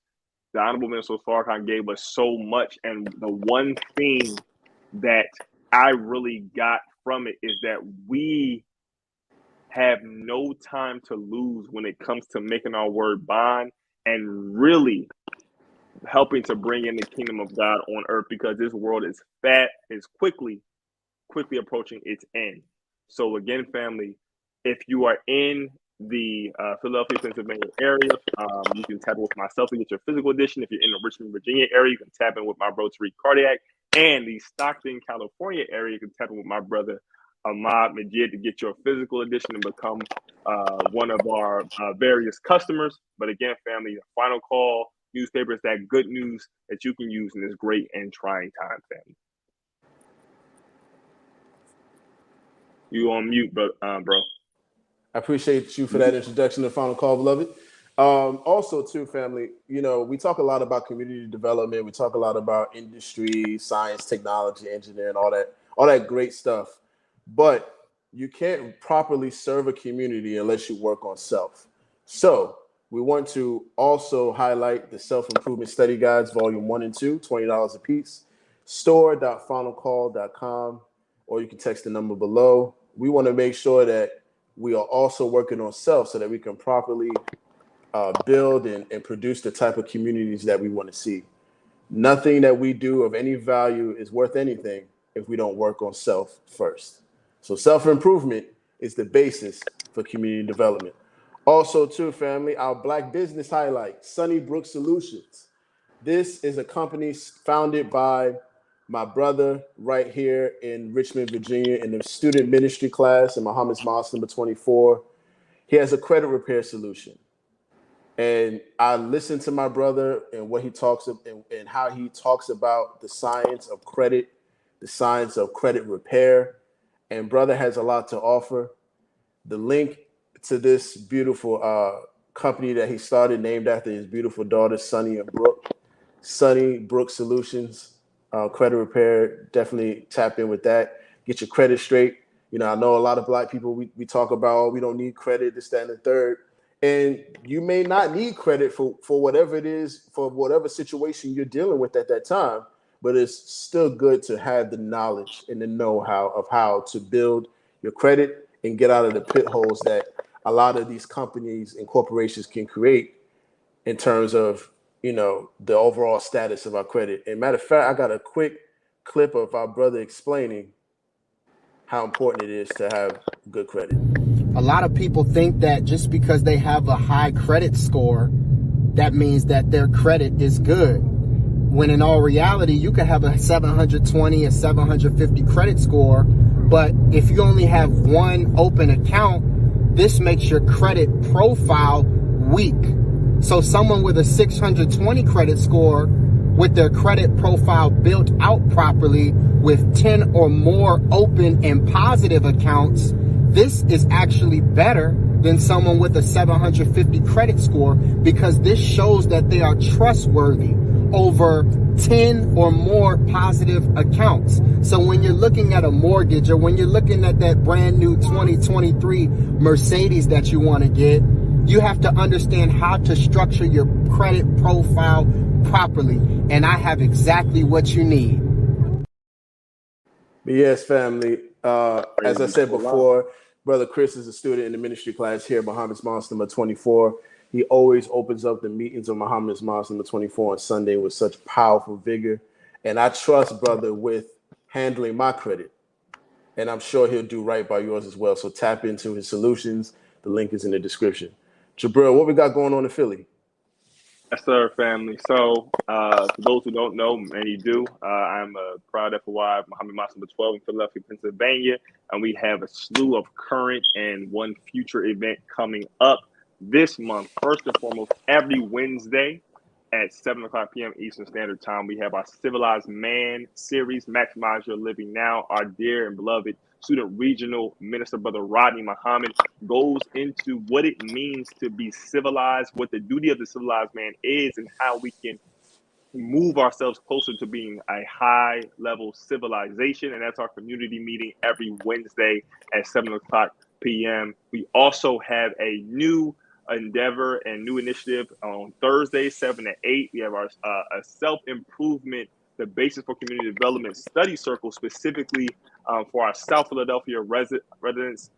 The Honorable Minister Farrakhan gave us so much, and the one thing that I really got from it is that we have no time to lose when it comes to making our word bond and really helping to bring in the kingdom of God on earth, because this world is quickly approaching its end. So again, family, if you are in the Philadelphia, Pennsylvania area, you can tap in with myself to get your physical edition. If you're in the Richmond, Virginia area, you can tap in with my bro Tariq Cardiac. And the Stockton, California area, you can tap in with my brother Ahmad Majid to get your physical edition and become one of our various customers. But again, family, the final call newspaper is that good news that you can use in this great and trying time, family. You on mute, bro. I appreciate you for that introduction to Final Call, beloved. Also, too, family, we talk a lot about community development. We talk a lot about industry, science, technology, engineering, all that great stuff. But you can't properly serve a community unless you work on self. So we want to also highlight the Self-Improvement Study Guides, Volume 1 and 2, $20 a piece, store.finalcall.com, or you can text the number below. We want to make sure that we are also working on self so that we can properly build and produce the type of communities that we want to see. Nothing that we do of any value is worth anything if we don't work on self first. So self-improvement is the basis for community development. Also, too, family, our Black business highlight, Brook Solutions. This is a company founded by my brother right here in Richmond, Virginia, in the student ministry class in Muhammad's Mosque number 24. He has a credit repair solution. And I listened to my brother and what he talks about and how he talks about the science of credit, the science of credit repair. And brother has a lot to offer. The link to this beautiful company that he started, named after his beautiful daughters, Sunny and Brook, Brook Solutions. Credit repair, definitely tap in with that. Get your credit straight. I know a lot of Black people, we talk about, we don't need credit, this, that, and the third. And you may not need credit for whatever it is, for whatever situation you're dealing with at that time, but it's still good to have the knowledge and the know-how of how to build your credit and get out of the pit holes that a lot of these companies and corporations can create in terms of the overall status of our credit. And matter of fact, I got a quick clip of our brother explaining how important it is to have good credit. A lot of people think that just because they have a high credit score, that means that their credit is good. When in all reality, you could have a 720, a 750 credit score, But if you only have one open account, this makes your credit profile weak. So someone with a 620 credit score, with their credit profile built out properly with 10 or more open and positive accounts, this is actually better than someone with a 750 credit score, because this shows that they are trustworthy over 10 or more positive accounts. So when you're looking at a mortgage, or when you're looking at that brand new 2023 Mercedes that you want to get, you have to understand how to structure your credit profile properly. And I have exactly what you need. But yes, family, as I said before, Brother Chris is a student in the ministry class here at Muhammad's Mosque number 24. He always opens up the meetings of Muhammad's Mosque number 24 on Sunday with such powerful vigor. And I trust brother with handling my credit. And I'm sure he'll do right by yours as well. So tap into his solutions. The link is in the description. Jabril, what we got going on in Philly? Yes, sir, family. So, for those who don't know, many do, I'm a proud FOI of Muhammad Mosque number 12 in Philadelphia, Pennsylvania, and we have a slew of current and one future event coming up this month. First and foremost, every Wednesday at 7 o'clock p.m. Eastern Standard Time, we have our Civilized Man series, Maximize Your Living Now. Our dear and beloved student regional minister, Brother Rodney Muhammad, goes into what it means to be civilized, what the duty of the civilized man is, and how we can move ourselves closer to being a high-level civilization. And that's our community meeting every Wednesday at 7 o'clock p.m. We also have a new endeavor and new initiative on Thursday, 7 to 8. We have our a self-improvement, the basis for community development study circle, specifically for our South Philadelphia residents.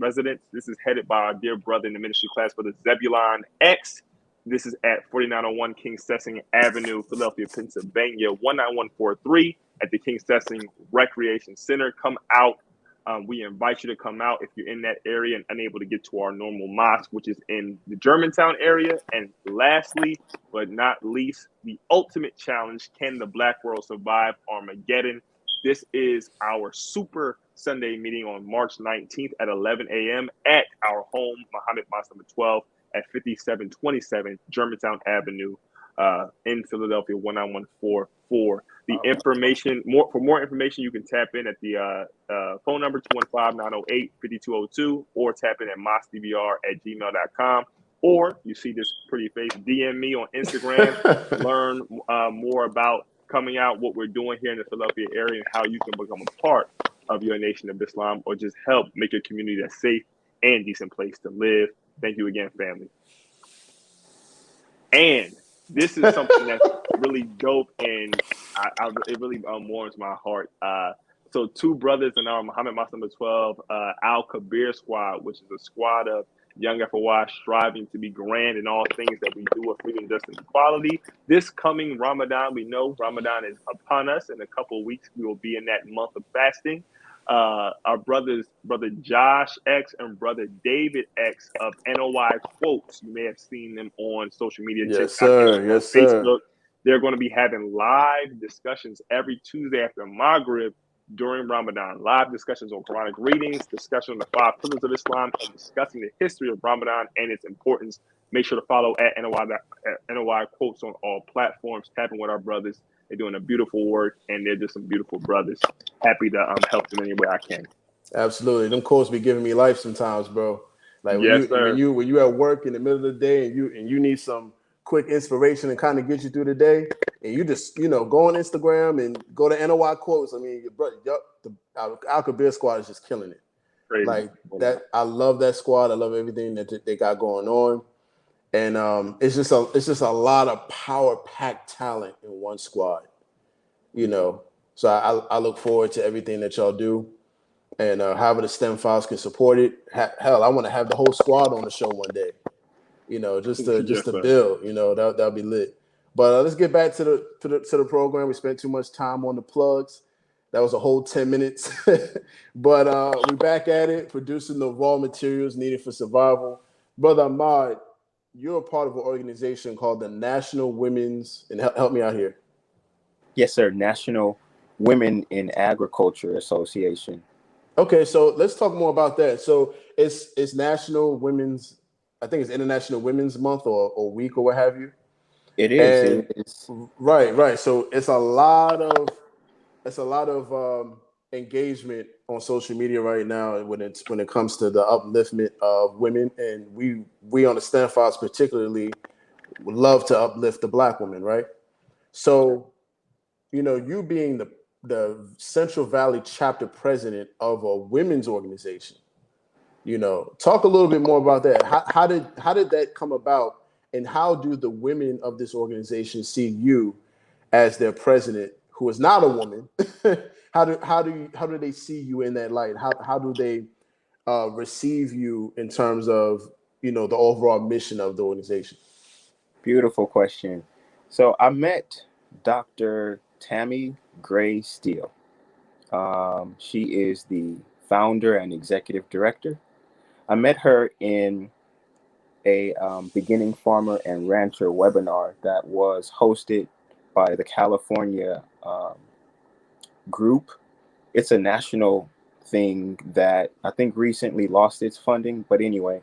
This is headed by our dear brother in the ministry class, Brother Zebulon X. This is at 4901 King Sessing Avenue, Philadelphia, Pennsylvania, 19143 at the King Sessing Recreation Center. Come out. We invite you to come out if you're in that area and unable to get to our normal mosque, which is in the Germantown area. And lastly, but not least, the ultimate challenge: can the Black world survive Armageddon? This is our Super Sunday meeting on March 19th at 11 a.m. at our home, Muhammad Mosque number 12 at 5727 Germantown Avenue in Philadelphia, 19144. The information, for more information, you can tap in at the phone number 215-908-5202 or tap in at mosquedbr@gmail.com. Or you see this pretty face, DM me on Instagram, learn more about coming out, what we're doing here in the Philadelphia area, and how you can become a part of your Nation of Islam, or just help make your community a safe and decent place to live. Thank you again, family. And this is something that's really dope, and it really warms my heart. So two brothers in our Muhammad Mosque number 12, Kabir Squad, which is a squad of young FOI striving to be grand in all things that we do with freedom, justice, and equality. This coming Ramadan, we know Ramadan is upon us. In a couple of weeks, we will be in that month of fasting. Our brothers, Brother Josh X and Brother David X of NOI Quotes, you may have seen them on social media. Yes, sir. Yes, sir. Facebook. They're going to be having live discussions every Tuesday after Maghrib during Ramadan. Live discussions on Quranic readings, discussion on the 5 pillars of Islam, and discussing the history of Ramadan and its importance. Make sure to follow at NOI Quotes on all platforms. Tapping with our brothers. They're doing a beautiful work, and they're just some beautiful brothers. Happy to help them any way I can. Absolutely. Them quotes be giving me life sometimes, bro. Like when you at work in the middle of the day and you need some quick inspiration and kind of get you through the day, and you just go on Instagram and go to NOI Quotes. I mean, your brother, our Kabir Squad is just killing it. Crazy. Like that, I love that squad. I love everything that they got going on, and it's just a lot of power packed talent in one squad. So I look forward to everything that y'all do, and however the STEM files can support it. Hell, I want to have the whole squad on the show one day. Just to build. That'll be lit. But let's get back to the program. We spent too much time on the plugs. That was a whole 10 minutes. But we're back at it, producing the raw materials needed for survival. Brother Ahmad, you're a part of an organization called the National Women's, and help me out here. Yes, sir. National Women in Agriculture Association. Okay, so let's talk more about that. So it's National Women's, I think it's International Women's Month or week or what have you. It is. And It is. right. So it's a lot of engagement on social media right now when it comes to the upliftment of women, and we on the Stand Files particularly would love to uplift the Black woman, right? So you being the Central Valley chapter president of a women's organization, talk a little bit more about that. How did that come about, and how do the women of this organization see you as their president, who is not a woman? How do they see you in that light? How do they receive you in terms of the overall mission of the organization? Beautiful question. So I met Dr. Tammy Gray Steele. She is the founder and executive director. I met her in a beginning farmer and rancher webinar that was hosted by the California group. It's a national thing that I think recently lost its funding. But anyway,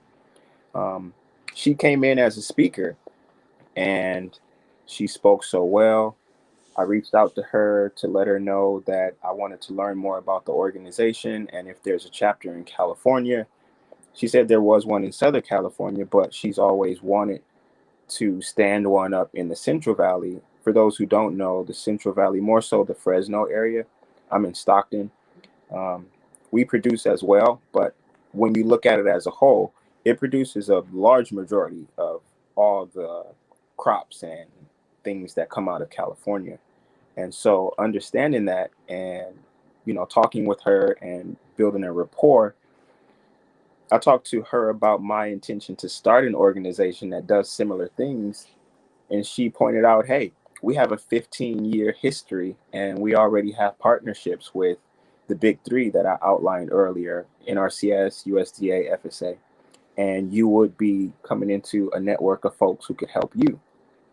um, she came in as a speaker and she spoke so well. I reached out to her to let her know that I wanted to learn more about the organization and if there's a chapter in California. She said there was one in Southern California, but she's always wanted to stand one up in the Central Valley. For those who don't know, the Central Valley, more so the Fresno area. I'm in Stockton. Um, we produce as well, but when you look at it as a whole, it produces a large majority of all the crops and things that come out of California. And so understanding that and, talking with her and building a rapport, I talked to her about my intention to start an organization that does similar things. And she pointed out, hey, we have a 15-year history and we already have partnerships with the big three that I outlined earlier: NRCS, USDA, FSA. And you would be coming into a network of folks who could help you.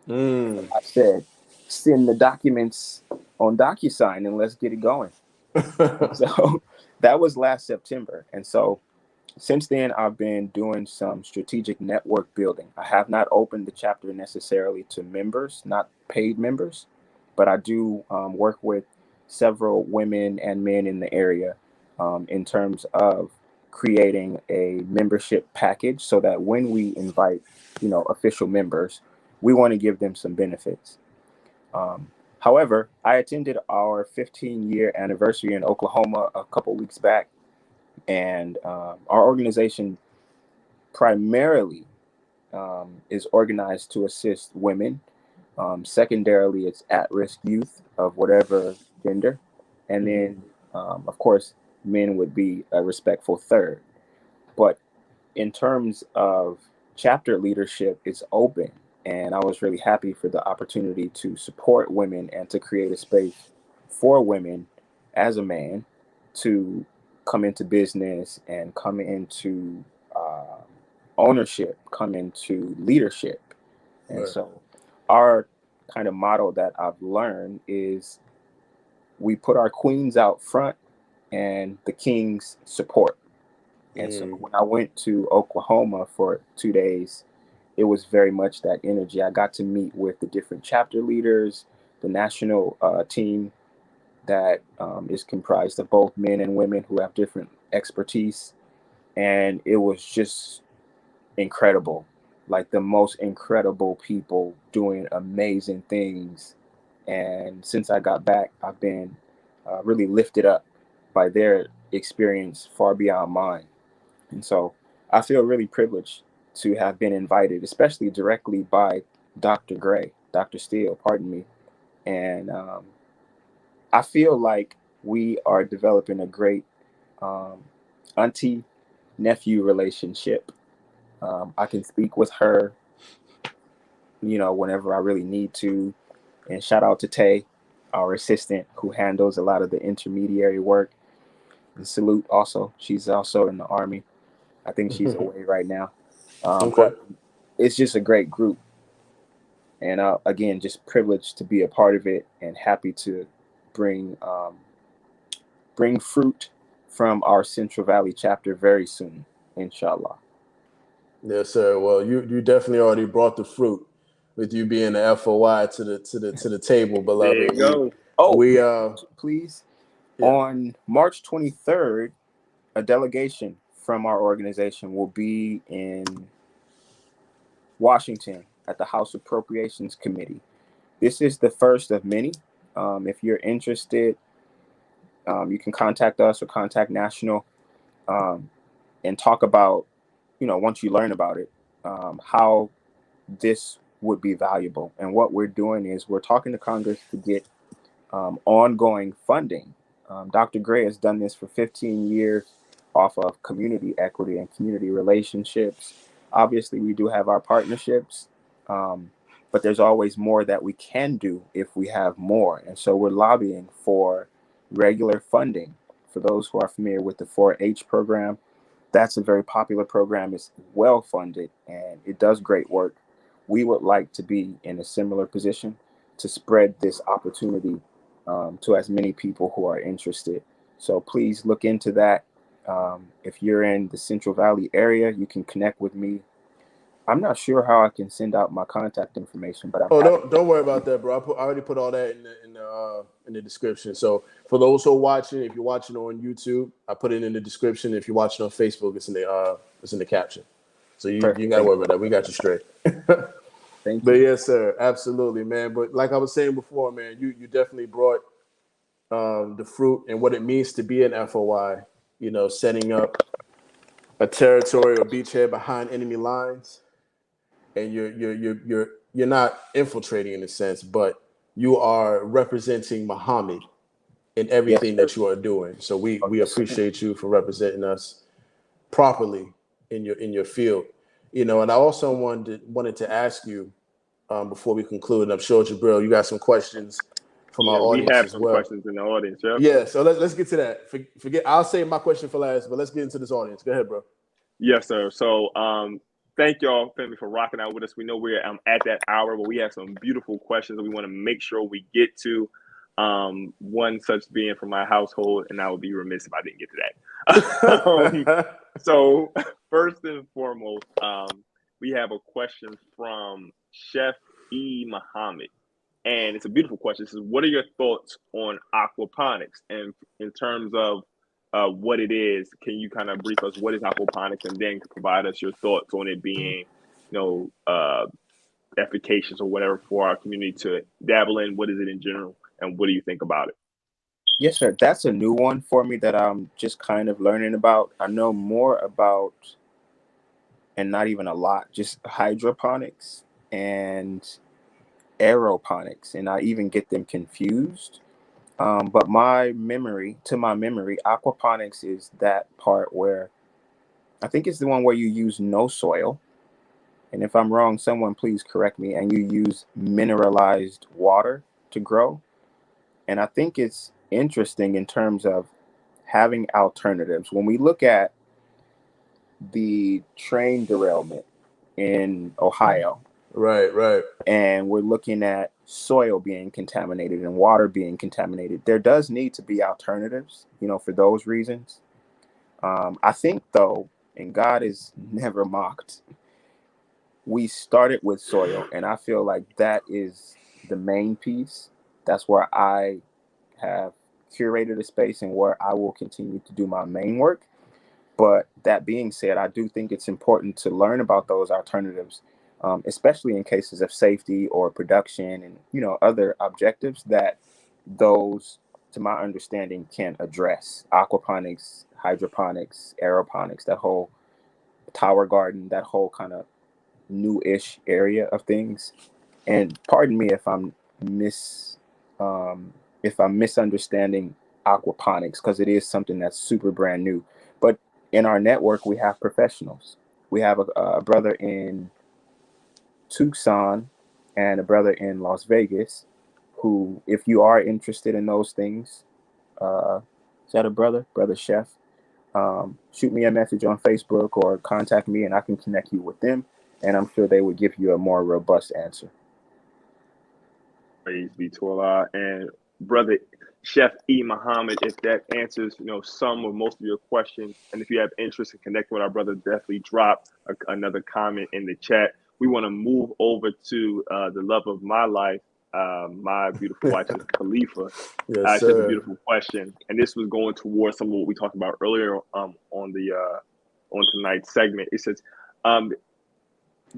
Mm. I said, send the documents on DocuSign and let's get it going. So that was last September. And so since then, I've been doing some strategic network building. I have not opened the chapter necessarily to members, not paid members, but I do work with several women and men in the area in terms of creating a membership package so that when we invite, official members, we want to give them some benefits. However, I attended our 15-year anniversary in Oklahoma a couple weeks back, and our organization primarily is organized to assist women. Secondarily, it's at-risk youth of whatever gender. And then, of course, men would be a respectful third. But in terms of chapter leadership, it's open. And I was really happy for the opportunity to support women and to create a space for women as a man to come into business and come into ownership, come into leadership. And Right. so our kind of motto that I've learned is we put our queens out front and the kings support. And so when I went to Oklahoma for 2 days, it was very much that energy. I got to meet with the different chapter leaders, the national team that is comprised of both men and women who have different expertise. And it was just incredible, like the most incredible people doing amazing things. And since I got back, I've been really lifted up by their experience far beyond mine. And so I feel really privileged to have been invited, especially directly by Dr. Steele, pardon me. And I feel like we are developing a great auntie nephew relationship. I can speak with her, whenever I really need to. And shout out to Tay, our assistant, who handles a lot of the intermediary work. And salute also. She's also in the Army. I think she's away right now. Okay. But it's just a great group. And again, just privileged to be a part of it and happy to bring bring fruit from our Central Valley chapter very soon, inshallah. Yes, sir. Well, you definitely already brought the fruit with you being the FOI to the table, There beloved. you go. We Please. Yeah. On March 23rd, a delegation from our organization will be in Washington at the House Appropriations Committee. This is the first of many. If you're interested, you can contact us or contact National and talk about, once you learn about it, how this would be valuable. And what we're doing is we're talking to Congress to get ongoing funding. Dr. Gray has done this for 15 years off of community equity and community relationships. Obviously, we do have our partnerships, but there's always more that we can do if we have more. And so we're lobbying for regular funding. For those who are familiar with the 4-H program, that's a very popular program. It's well funded and it does great work. We would like to be in a similar position to spread this opportunity to as many people who are interested. So please look into that. If you're in the Central Valley area, you can connect with me. I'm not sure how I can send out my contact information, but don't worry about that, bro. I already put all that in the description. So for those who are watching, if you're watching on YouTube, I put it in the description. If you're watching on Facebook, it's in the caption. So you gotta worry about that. We got you straight. Thank you. But yes, sir, absolutely, man. But like I was saying before, man, you definitely brought the fruit and what it means to be an FOI. Setting up a territory or beachhead behind enemy lines, and you're not infiltrating in a sense, but you are representing Muhammad in everything that you are doing. So we appreciate you for representing us properly in your field. And I also wanted to ask you before we conclude, and I'm sure Jabril, you got some questions from our audience we have as some well. questions in the audience. Yep. Yeah, so let's get to that. Forget, I'll save my question for last, but let's get into this audience. Go ahead, bro. Yes, sir. So thank y'all, family, for rocking out with us. We know we're at that hour, but we have some beautiful questions that we want to make sure we get to. One such being from my household, and I would be remiss if I didn't get to that. So first and foremost, we have a question from Chef E. Muhammad. And it's a beautiful question. It says, what are your thoughts on aquaponics? And in terms of what it is, can you kind of brief us what is aquaponics, and then provide us your thoughts on it being, efficacious or whatever for our community to dabble in? What is it in general, and what do you think about it? Yes, sir. That's a new one for me that I'm just kind of learning about. I know more about, and not even a lot, just hydroponics and aeroponics, and I even get them confused. But to my memory, aquaponics is that part where I think it's the one where you use no soil. And if I'm wrong, someone please correct me. And you use mineralized water to grow. And I think it's interesting in terms of having alternatives. When we look at the train derailment in Ohio, Right. and we're looking at soil being contaminated and water being contaminated, there does need to be alternatives, for those reasons. I think, though, and God is never mocked, we started with soil, and I feel like that is the main piece. That's where I have curated a space and where I will continue to do my main work. But that being said, I do think it's important to learn about those alternatives, especially in cases of safety or production and, other objectives that those, to my understanding, can address. Aquaponics, hydroponics, aeroponics, that whole tower garden, that whole kind of new-ish area of things. And pardon me if I'm misunderstanding aquaponics, because it is something that's super brand new. But in our network, we have professionals. We have a brother in Tucson and a brother in Las Vegas who, if you are interested in those things, is that a brother chef? Shoot me a message on Facebook or contact me and I can connect you with them. And I'm sure they would give you a more robust answer. Praise be to Allah. And brother Chef E. Muhammad, if that answers, some or most of your questions. And if you have interest in connecting with our brother, definitely drop another comment in the chat. We want to move over to the love of my life, my beautiful wife, Sister Khalifa. Yes, She has a sir. beautiful question. And this was going towards some of what we talked about earlier on tonight's segment. It says,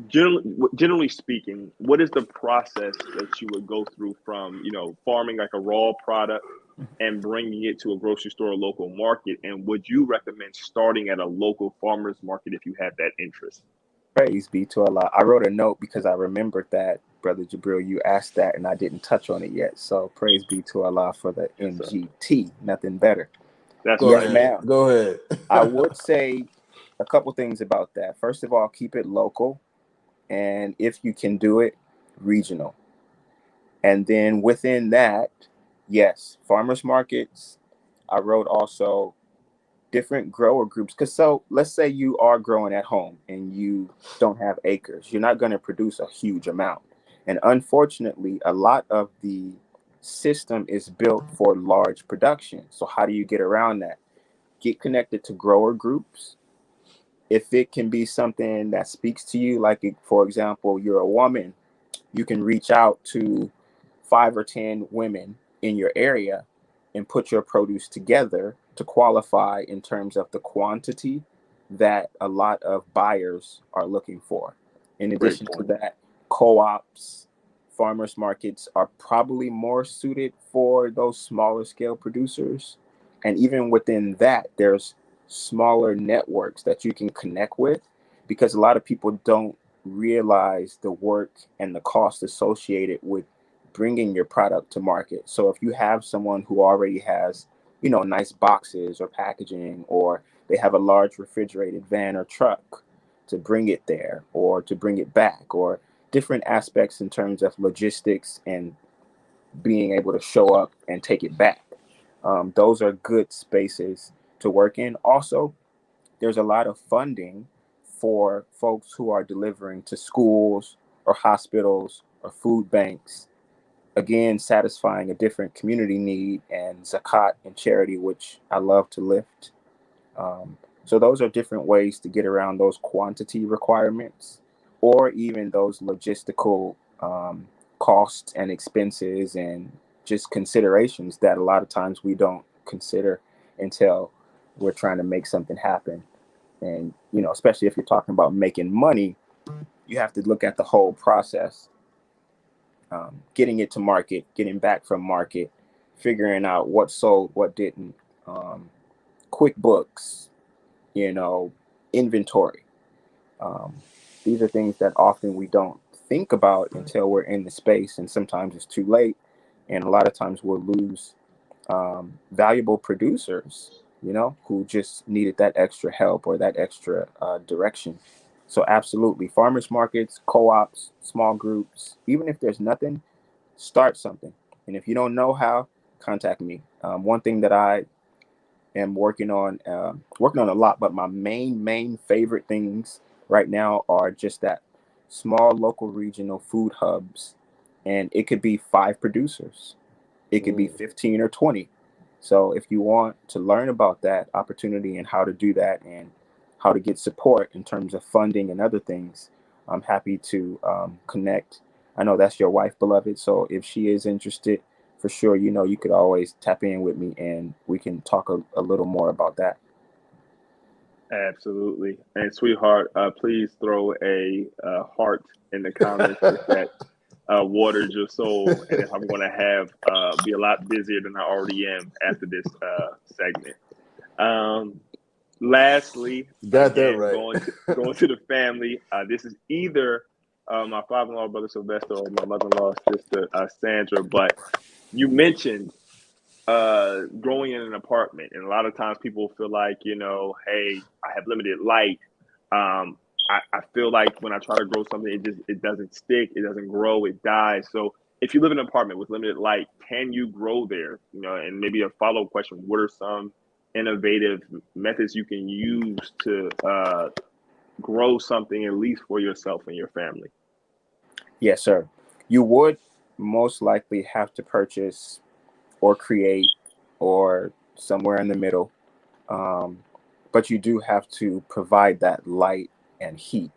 generally speaking, what is the process that you would go through from, farming like a raw product and bringing it to a grocery store or local market? And would you recommend starting at a local farmer's market if you have that interest? Praise be to Allah. I wrote a note because I remembered that, Brother Jabril, you asked that and I didn't touch on it yet. So praise be to Allah for the MGT. Nothing better. That's Go right. ahead. Go ahead. I would say a couple things about that. First of all, keep it local. And if you can do it, regional. And then within that, yes, farmers markets. I wrote also different grower groups. Because so let's say you are growing at home and you don't have acres. You're not going to produce a huge amount. And unfortunately, a lot of the system is built for large production. So how do you get around that? Get connected to grower groups. If it can be something that speaks to you, like, for example, you're a woman, you can reach out to 5 or 10 women in your area and put your produce together to qualify in terms of the quantity that a lot of buyers are looking for. In addition to that, co-ops, farmers markets are probably more suited for those smaller scale producers. And even within that, there's smaller networks that you can connect with, because a lot of people don't realize the work and the cost associated with bringing your product to market. So if you have someone who already has, nice boxes or packaging, or they have a large refrigerated van or truck to bring it there or to bring it back, or different aspects in terms of logistics and being able to show up and take it back. Those are good spaces to work in. Also, there's a lot of funding for folks who are delivering to schools or hospitals or food banks, again, satisfying a different community need, and zakat and charity, which I love to lift. So those are different ways to get around those quantity requirements, or even those logistical costs and expenses and just considerations that a lot of times we don't consider until we're trying to make something happen. And, especially if you're talking about making money, you have to look at the whole process. Getting it to market, getting back from market, figuring out what sold, what didn't, QuickBooks, inventory. These are things that often we don't think about until we're in the space, and sometimes it's too late. And a lot of times we'll lose valuable producers, who just needed that extra help or that extra direction. So absolutely, farmers markets, co-ops, small groups, even if there's nothing, start something. And if you don't know how, contact me. One thing that I am working on a lot, but my main favorite things right now are just that small local regional food hubs. And it could be 5 producers. It could be 15 or 20. So if you want to learn about that opportunity and how to do that and how to get support in terms of funding and other things, I'm happy to connect. I know that's your wife, beloved. So if she is interested, for sure, you could always tap in with me and we can talk a little more about that. Absolutely. And sweetheart, please throw a heart in the comments if that watered your soul. And if I'm going to be a lot busier than I already am after this segment. Lastly, Got that right. going to the family. This is either my father-in-law, brother Sylvester, or my mother-in-law, sister Sandra. But you mentioned growing in an apartment, and a lot of times people feel like, hey, I have limited light. I feel like when I try to grow something, it doesn't stick, it doesn't grow, it dies. So if you live in an apartment with limited light, can you grow there? And maybe a follow-up question: what are some innovative methods you can use to grow something, at least for yourself and your family? Yes, sir. You would most likely have to purchase or create or somewhere in the middle. But you do have to provide that light and heat.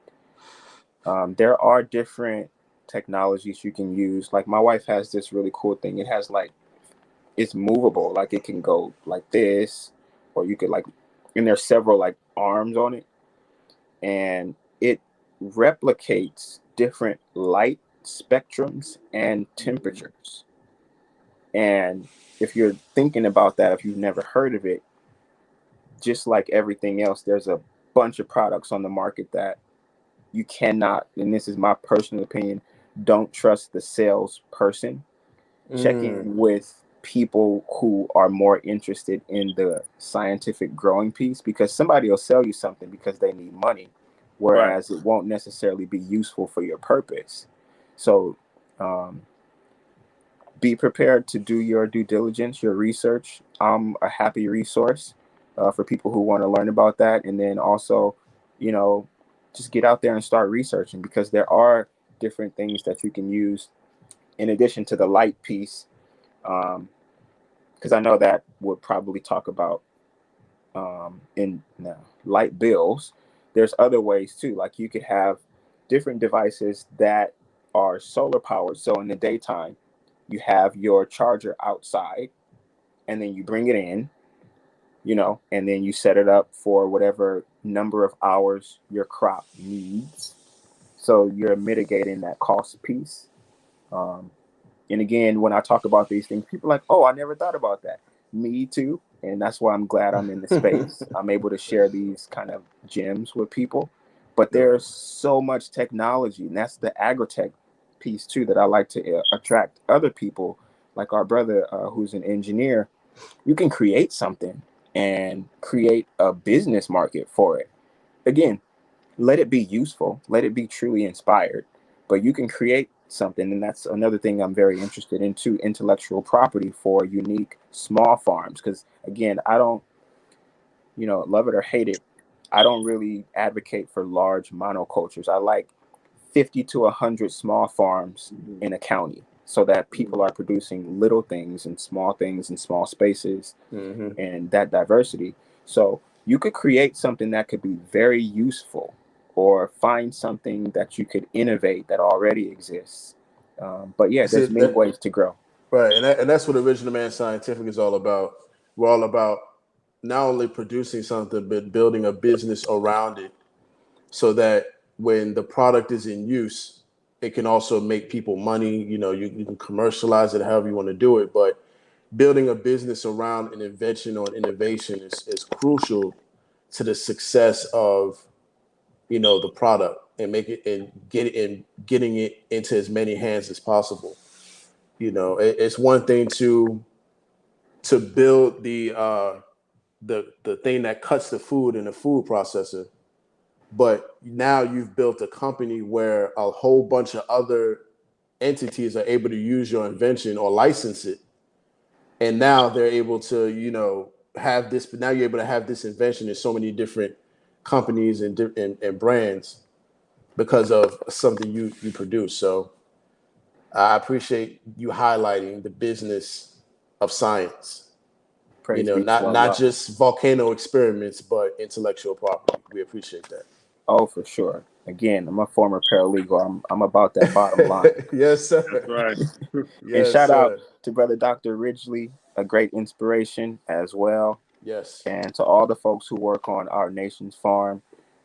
There are different technologies you can use. Like my wife has this really cool thing. It has like, it's movable. Like it can go like this, or you could like, and there's several like arms on it, and it replicates different light spectrums and temperatures. And if you're thinking about that, if you've never heard of it, just like everything else, there's a bunch of products on the market that you cannot, and this is my personal opinion, don't trust the salesperson. Check in with people who are more interested in the scientific growing piece, because somebody will sell you something because they need money, whereas it won't necessarily be useful for your purpose. So be prepared to do your due diligence, your research. I'm a happy resource for people who want to learn about that. And then also, just get out there and start researching, because there are different things that you can use in addition to the light piece. Because I know that we'll probably talk about in light bills. There's other ways too. Like you could have different devices that are solar powered. So in the daytime, you have your charger outside, and then you bring it in, and then you set it up for whatever number of hours your crop needs. So you're mitigating that cost piece. And again, when I talk about these things, people are like, oh, I never thought about that. Me too. And that's why I'm glad I'm in the space. I'm able to share these kind of gems with people. But there's so much technology, and that's the agri-tech piece too that I like to attract other people, like our brother who's an engineer. You can create something and create a business market for it. Again, let it be useful, let it be truly inspired, but you can create something. And that's another thing I'm very interested in too, intellectual property for unique small farms. Because again, I don't, love it or hate it, I don't really advocate for large monocultures. I like 50 to 100 small farms in a county, so that people are producing little things and small spaces, and that diversity. So you could create something that could be very useful, or find something that you could innovate that already exists. But yeah, there's many ways to grow. Right, and that's what Original Man Scientific is all about. We're all about not only producing something, but building a business around it, so that when the product is in use, it can also make people money. You can commercialize it however you want to do it, but building a business around an invention or an innovation is crucial to the success of the product, and make it and getting it into as many hands as possible. It's one thing to build the thing that cuts the food in the food processor, but now you've built a company where a whole bunch of other entities are able to use your invention or license it, and now they're able to have this. But now you're able to have this invention in so many different companies and brands because of something you produce. So I appreciate you highlighting the business of science. Praise be to Not Allah. just volcano experiments, but intellectual property. We appreciate that. Oh, for sure. Again, I'm a former paralegal. I'm about that bottom line. Yes, sir. That's right. And Yes, shout out sir. to brother Dr. Ridgely, a great inspiration as well. Yes. And to all the folks who work on our nation's farm.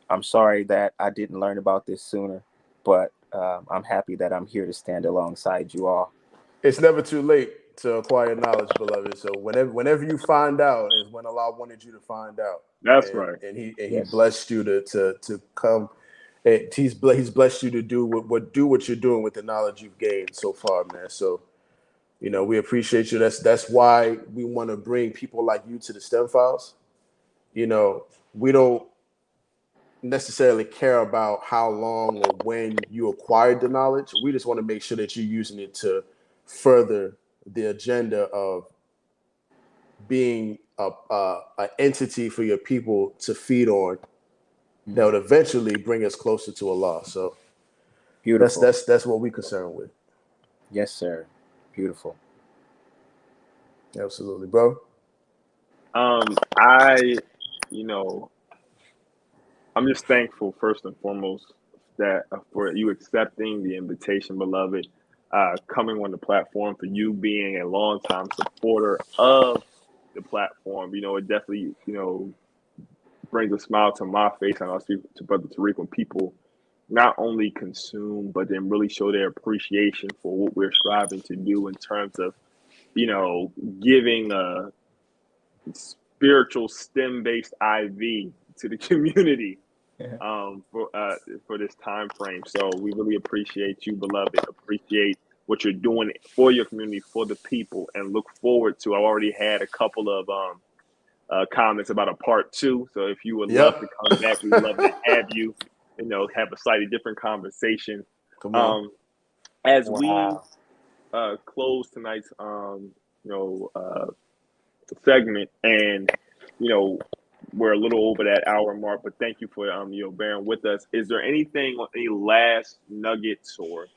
I'm sorry that I didn't learn about this sooner, but I'm happy that I'm here to stand alongside you all. It's never too late to acquire knowledge, beloved. So whenever you find out is when Allah wanted you to find out. That's And, right. and he Yes. blessed you to come. And he's blessed you to do what you're doing with the knowledge you've gained so far, man. So we appreciate you. That's why we want to bring people like you to the STEM files. We don't necessarily care about how long or when you acquired the knowledge. We just want to make sure that you're using it to further the agenda of being a entity for your people to feed on, that would eventually bring us closer to Allah. So Beautiful. that's what we're concerned with. Yes, sir. Beautiful. Absolutely, bro. I, you know, I'm just thankful first and foremost that for you accepting the invitation, beloved, coming on the platform, for you being a longtime supporter of the platform. It definitely, brings a smile to my face, and I'll speak to Brother Tariq, when people not only consume, but then really show their appreciation for what we're striving to do in terms of, giving a spiritual STEM-based IV to the community for this time frame. So we really appreciate you, beloved. Appreciate what you're doing for your community, for the people, and look forward to. I already had a couple of comments about a part 2. So if you would love to come back, we'd love to have you. Have a slightly different conversation. Come on. As we close tonight's segment, and we're a little over that hour mark, but thank you for bearing with us. Is there anything, any last nuggets or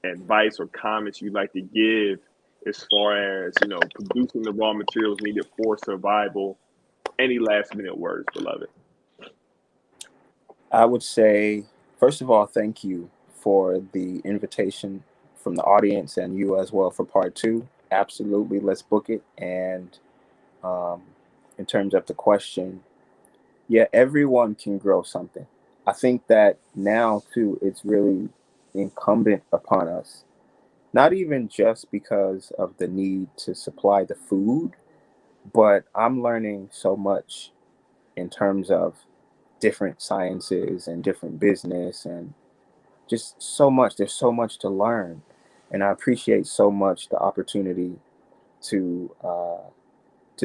advice or comments you'd like to give as far as producing the raw materials needed for survival? Any last minute words, beloved? I would say, first of all, thank you for the invitation from the audience, and you as well for part 2. Absolutely, let's book it. And in terms of the question, yeah, everyone can grow something. I think that now too, it's really incumbent upon us, not even just because of the need to supply the food, but I'm learning so much in terms of different sciences and different business, and just so much. There's so much to learn, and I appreciate so much the opportunity to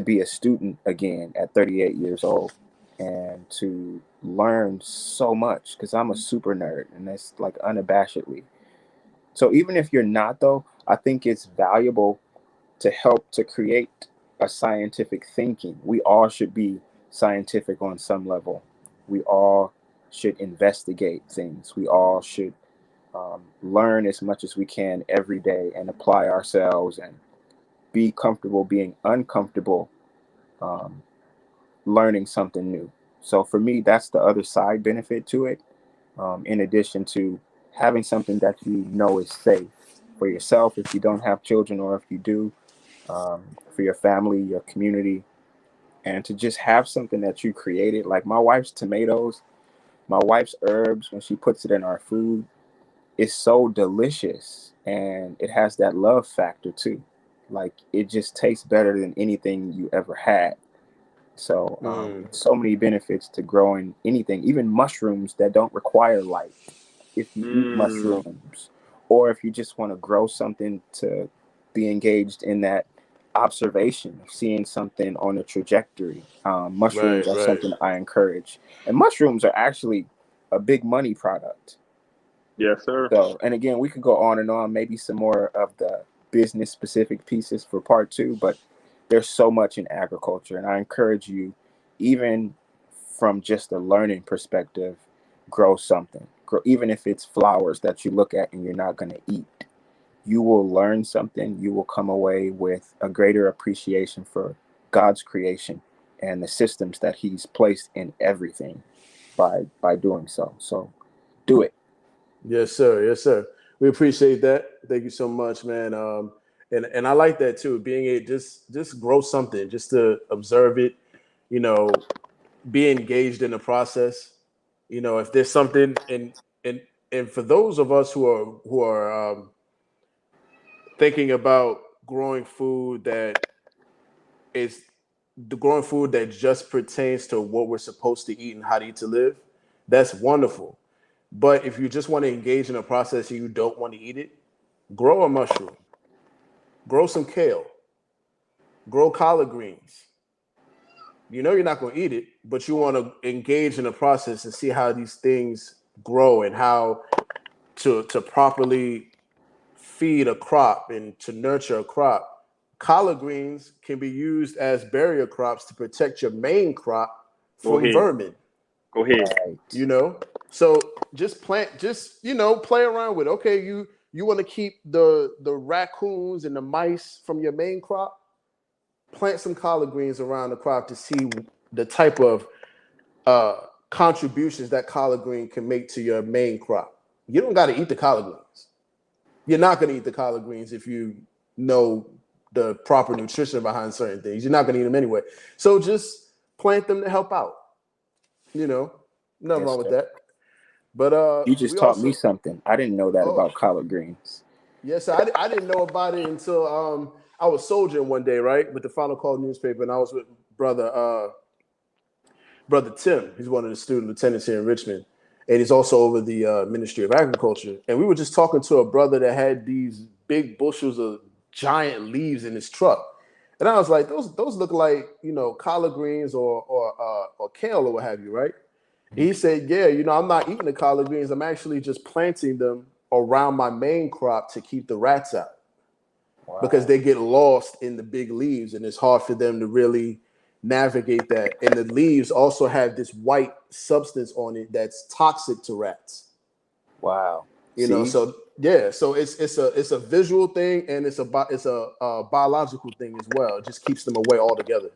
be a student again at 38 years old, and to learn so much, because I'm a super nerd, and that's like unabashedly. So even if you're not, though, I think it's valuable to help to create a scientific thinking. We all should be scientific on some level. We all should investigate things. We all should learn as much as we can every day, and apply ourselves, and be comfortable being uncomfortable, learning something new. So for me, that's the other side benefit to it, in addition to having something that is safe for yourself if you don't have children, or if you do, for your family, your community, and to just have something that you created. Like my wife's tomatoes, my wife's herbs, when she puts it in our food, it's so delicious, and it has that love factor too. Like it just tastes better than anything you ever had. So so many benefits to growing anything, even mushrooms that don't require light. If you eat mushrooms, or if you just want to grow something to be engaged in that observation of seeing something on a trajectory, mushrooms are something I encourage. And mushrooms are actually a big money product. Yes, sir. So, and again, we could go on and on, maybe some more of the business specific pieces for part 2, but there's so much in agriculture, and I encourage you, even from just a learning perspective, grow something. Grow, even if it's flowers that you look at and you're not going to eat. You will learn something. You will come away with a greater appreciation for God's creation and the systems that He's placed in everything by doing so. So do it. Yes, sir. Yes, sir. We appreciate that. Thank you so much, man. And I like that too. Being a just grow something, just to observe it, be engaged in the process. If there's something, and for those of us who are thinking about growing food that is the growing food that just pertains to what we're supposed to eat and how to eat to live, that's wonderful. But if you just want to engage in a process and you don't want to eat it, grow a mushroom, grow some kale, grow collard greens. You're not going to eat it, but you want to engage in the process and see how these things grow, and how to properly feed a crop and to nurture a crop. Collard greens can be used as barrier crops to protect your main crop from vermin. Go ahead. So just plant, play around with. Okay, you want to keep the raccoons and the mice from your main crop? plant some collard greens around the crop to see the type of contributions that collard green can make to your main crop. You don't got to eat the collard greens. You're not going to eat the collard greens if you know the proper nutrition behind certain things. You're not going to eat them anyway. So just plant them to help out. You know, nothing Yes, wrong with sir. that. But You just we taught also, me something. I didn't know that about collard greens. yes, I didn't know about it until I was soldiering one day, right, with the Final Call newspaper, and I was with brother Tim. He's one of the student lieutenants here in Richmond, and he's also over the Ministry of Agriculture. And we were just talking to a brother that had these big bushels of giant leaves in his truck, and I was like, those look like, you know, collard greens or kale or what have you, right? He said, yeah, you know, I'm not eating the collard greens. I'm actually just planting them around my main crop to keep the rats out. Wow. Because they get lost in the big leaves and it's hard for them to really navigate that. And the leaves also have this white substance on it that's toxic to rats. Wow. You know, so yeah, so it's a visual thing and it's a biological thing as well. It just keeps them away altogether.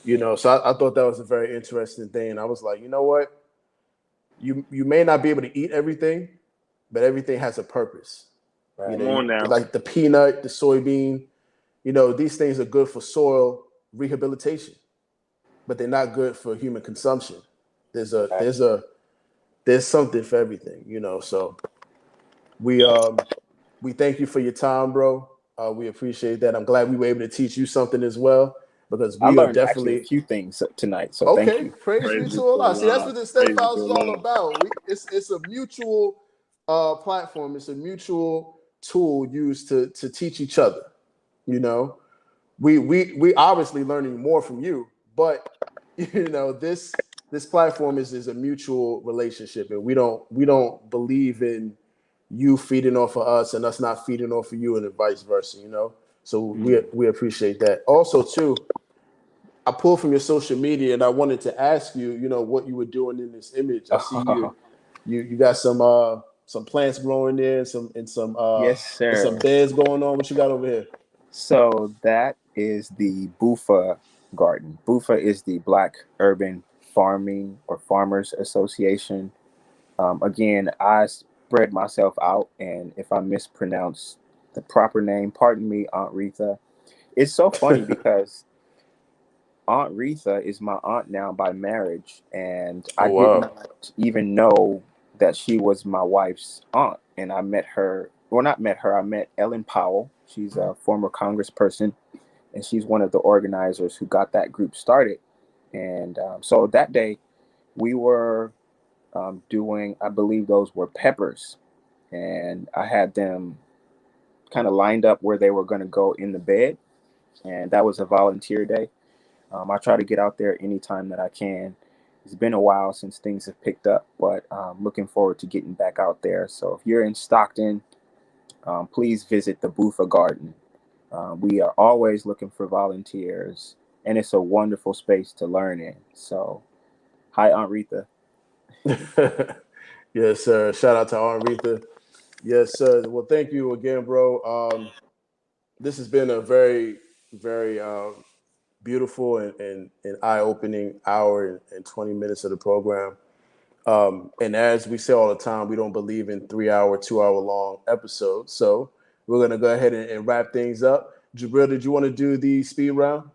You know, so I thought that was a very interesting thing. I was like, you know what? You may not be able to eat everything, but everything has a purpose. Right. You Come know, on now. like the peanut, the soybean, you know, these things are good for soil rehabilitation, but they're not good for human consumption. There's something for everything, you know. So we thank you for your time, bro. We appreciate that. I'm glad we were able to teach you something as well, because I we are learned actually a definitely few things tonight, so thank okay. you. Praise be to Allah. See, that's what the Praise Steadfast to is all Allah. about. It's a mutual platform. It's a mutual tool used to teach each other. You know, we obviously learning more from you, but you know, this platform is a mutual relationship, and we don't believe in you feeding off of us and us not feeding off of you, and vice versa. You know, so we appreciate that. Also, too, I pulled from your social media, and I wanted to ask you, you know, what you were doing in this image. I see you got some plants growing there, and some Yes, sir. beds going on. What you got over here? So that is the Bufa garden. Bufa is the Black Urban Farming or Farmers Association. Again, I spread myself out, and if I mispronounce the proper name, pardon me, Aunt Retha. It's so funny because Aunt Retha is my aunt now by marriage, and I didn't even know that she was my wife's aunt. And I met her, well, not met her, I met Ellen Powell. She's a former congressperson, and she's one of the organizers who got that group started. And so that day we were doing, I believe those were peppers, and I had them kind of lined up where they were going to go in the bed, and that was a volunteer day. I try to get out there anytime that I can. It's been a while since things have picked up, but looking forward to getting back out there. So if you're in Stockton, please visit the Bufa Garden. We are always looking for volunteers, and it's a wonderful space to learn in. So, hi, Aunt Retha. Yes, sir. Shout out to Aunt Retha. Yes, sir. Well, thank you again, bro. This has been a very, very beautiful and eye-opening hour and 20 minutes of the program. And as we say all the time, we don't believe in 3-hour, 2-hour long episodes. So we're going to go ahead and wrap things up. Jabril, did you want to do the speed round?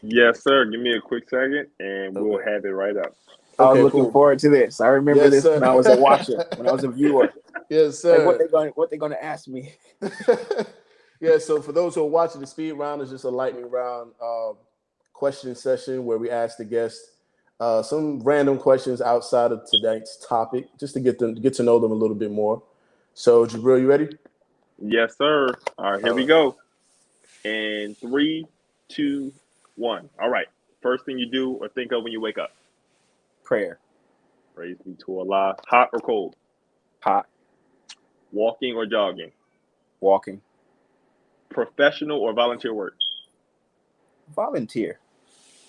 Yes, sir. Give me a quick second, and we'll have it right up. I was Okay, looking cool. forward to this. I remember Yes, this sir. when I was a watcher, when I was a viewer. Yes, sir. Like, what they gonna ask me? Yeah, so for those who are watching, the speed round is just a lightning round question session where we ask the guests some random questions outside of tonight's topic, just to get to know them a little bit more. So, Jabril, you ready? Yes, sir. All right, here we go. And 3, 2, 1. All right. First thing you do or think of when you wake up. Prayer. Praise be to Allah. Hot or cold? Hot. Walking or jogging? Walking. Professional or volunteer work? Volunteer.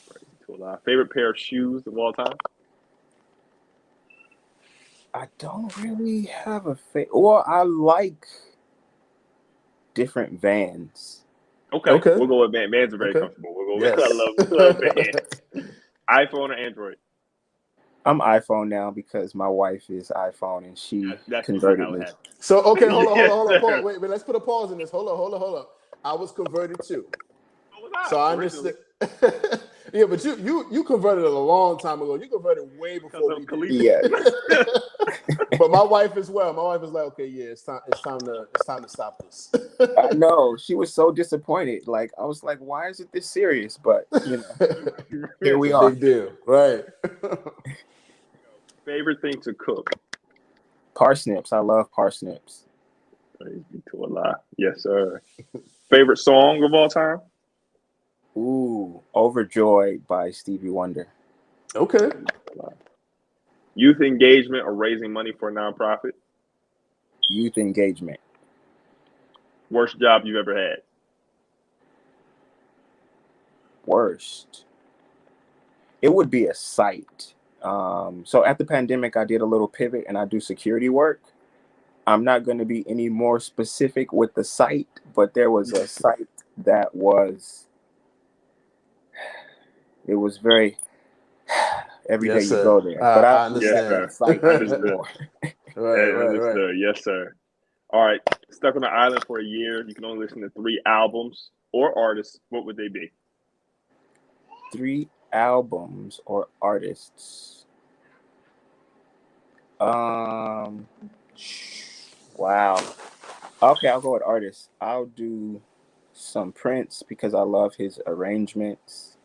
Praise be to Allah. Favorite pair of shoes of all time? I don't really have a favorite. Well, I like different Vans. Okay, Okay. we'll go with Van. Vans are very Okay. comfortable. We'll go with Yes. I love Van. iPhone or Android? I'm iPhone now because my wife is iPhone and she That's usually converted how it me. happens. So okay, hold on, Yes, hold on, sir. pause. Wait, let's put a pause in this. Hold on. I was converted too. So was I So I originally understand. Yeah, but you converted a long time ago. You converted way because before of we Khalifa. did. Yeah. But my wife as well. My wife is like, okay, yeah, it's time to stop this. I know. She was so disappointed. Like, I was like, why is it this serious? But, you know, here we It's a are. big deal, right? Favorite thing to cook? Parsnips. I love parsnips. Praise be to Allah. Yes, sir. Favorite song of all time? Ooh, Overjoyed by Stevie Wonder. Okay. Youth engagement or raising money for a nonprofit? Youth engagement. Worst job you've ever had? Worst. It would be a site. So at the pandemic, I did a little pivot and I do security work. I'm not going to be any more specific with the site, but there was a site that was, it was very, every day Yes, you sir. go there. But I I don't do that understand. site Understood. anymore. Right. Understood. Yes, sir. All right. Stuck on the island for a year. You can only listen to 3 albums or artists. What would they be? 3 albums or artists. Wow. Okay, I'll go with artists. I'll do some Prince because I love his arrangements.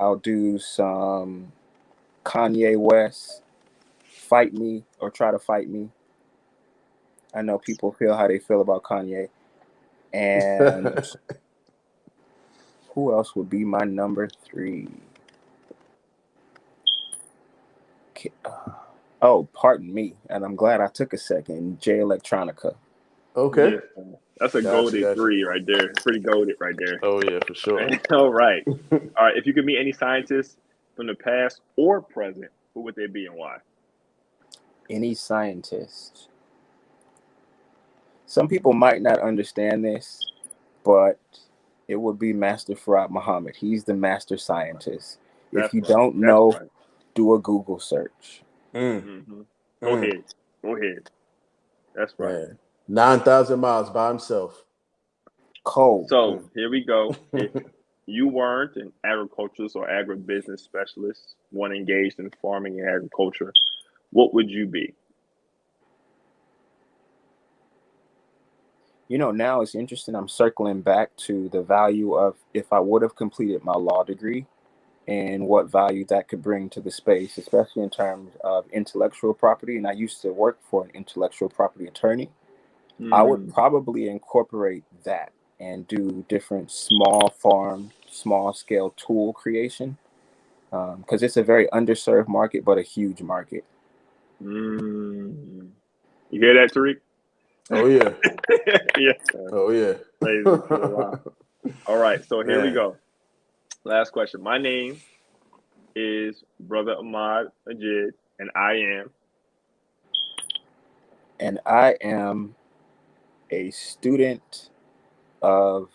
I'll do some Kanye West, Fight Me or Try to Fight Me. I know people feel how they feel about Kanye. And who else would be my number 3? Oh, pardon me. And I'm glad I took a second. Jay Electronica. Okay. Yeah. That's a Gotcha. golded 3 right there. It's pretty golded right there. Oh yeah, for sure. All right. All right. If you could meet any scientist from the past or present, who would they be and why? Any scientist. Some people might not understand this, but it would be Master Farad Muhammad. He's the master scientist. If you don't know, do a Google search. Mm-hmm. Go ahead. That's right. Man. 9,000 miles by himself. Cold. So here we go. If you weren't an agriculturalist or agribusiness specialist, one engaged in farming and agriculture, what would you be? You know, now it's interesting. I'm circling back to the value of if I would have completed my law degree and what value that could bring to the space, especially in terms of intellectual property. And I used to work for an intellectual property attorney. I would probably incorporate that and do different small farm, small scale tool creation because it's a very underserved market, but a huge market. You hear that, Tariq? Oh yeah. Yeah. Oh yeah. All right. So here we go. Last question. My name is Brother Ahmad Majid, and I am a student of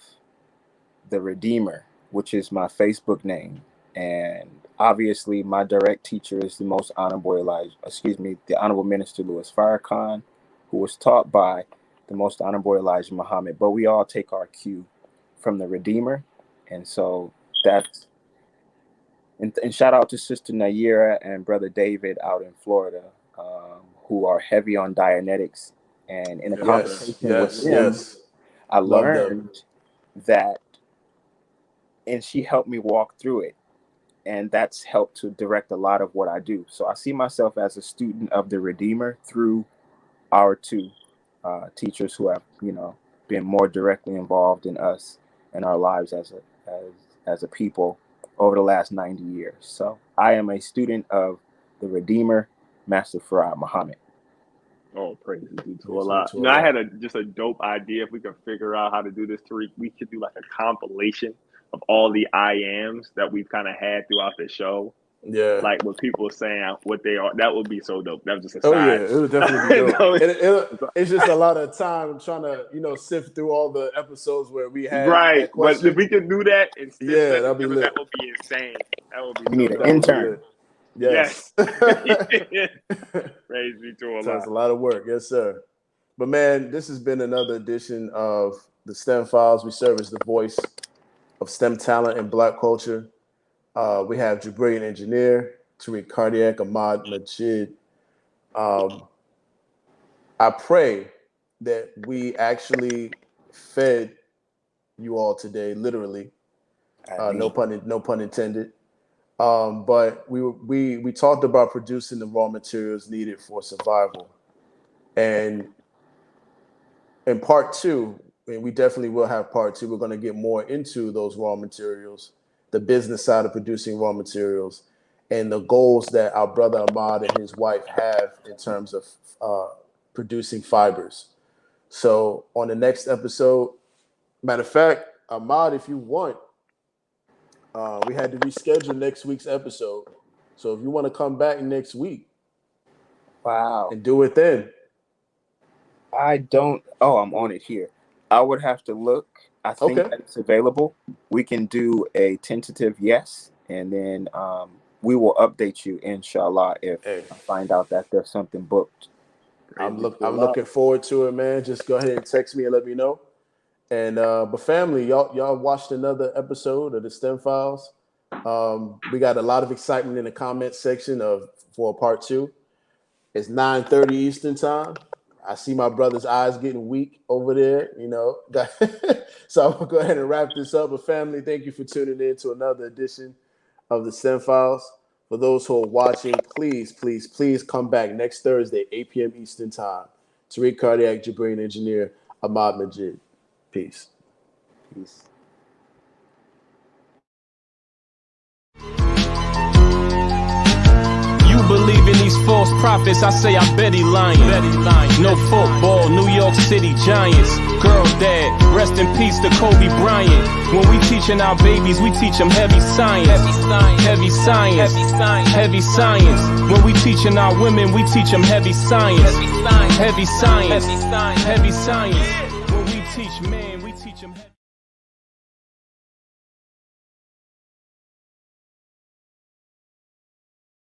the Redeemer, which is my Facebook name. And obviously my direct teacher is the Honorable Minister Louis Farrakhan, who was taught by the Most Honorable Elijah Muhammad. But we all take our cue from the Redeemer. And so that's, and shout out to Sister Nayira and Brother David out in Florida, who are heavy on Dianetics. And in a conversation with them, I learned that, and she helped me walk through it. And that's helped to direct a lot of what I do. So I see myself as a student of the Redeemer through our 2 teachers who have, been more directly involved in us and our lives as a people over the last 90 years. So I am a student of the Redeemer, Master Farad Muhammad. Oh, praise to Allah. You know, I had just a dope idea. If we could figure out how to do this, Tariq, we could do like a compilation of all the I ams that we've kind of had throughout the show Yeah. Like what people are saying, what they are. That would be so dope. That was just a Oh side. yeah, it would definitely be dope. No, It's just a lot of time trying to sift through all the episodes where we had right. that question. But if we could do that and yeah, that'd be lit. that would be insane. That would be. We need so an dope. intern. Yes. Raise me to a So lot. it's a lot of work, yes, sir. But man, this has been another edition of the STEM Files. We serve as the voice of STEM talent and Black culture. We have Jabrilian engineer, Tariq Cardiac, Ahmad Majid. I pray that we actually fed you all today, literally. No pun intended. But we talked about producing the raw materials needed for survival. And in part two, and we definitely will have part two, we're going to get more into those raw materials, the business side of producing raw materials, and the goals that our brother Ahmad and his wife have in terms of producing fibers. So on the next episode, matter of fact, Ahmad, if you want, we had to reschedule next week's episode. So if you want to come back next week, Wow. and do it then. I don't. Oh, I'm on it here. I would have to look. I think that it's available. We can do a tentative yes, and then we will update you, inshallah, if I find out that there's something booked. I'm looking forward to it, man. Just go ahead and text me and let me know. And but family, y'all watched another episode of the STEM Files. We got a lot of excitement in the comment section for part two. It's 9:30 Eastern time. I see my brother's eyes getting weak over there, So I'm gonna go ahead and wrap this up. But family, thank you for tuning in to another edition of the STEM Files. For those who are watching, please, please, please come back next Thursday, 8 p.m. Eastern time. Tariq Cardiac, Jabrilian engineer, Ahmad Majid. Peace. Peace. Believe in these false prophets, I say I bet he lying. No football, New York City Giants. Girl dad, rest in peace to Kobe Bryant. When we teaching our babies, we teach them heavy science. Heavy science. Heavy science. When we teaching our women, we teach them heavy science. Heavy science. Heavy science. When we teach men, we teach them heavy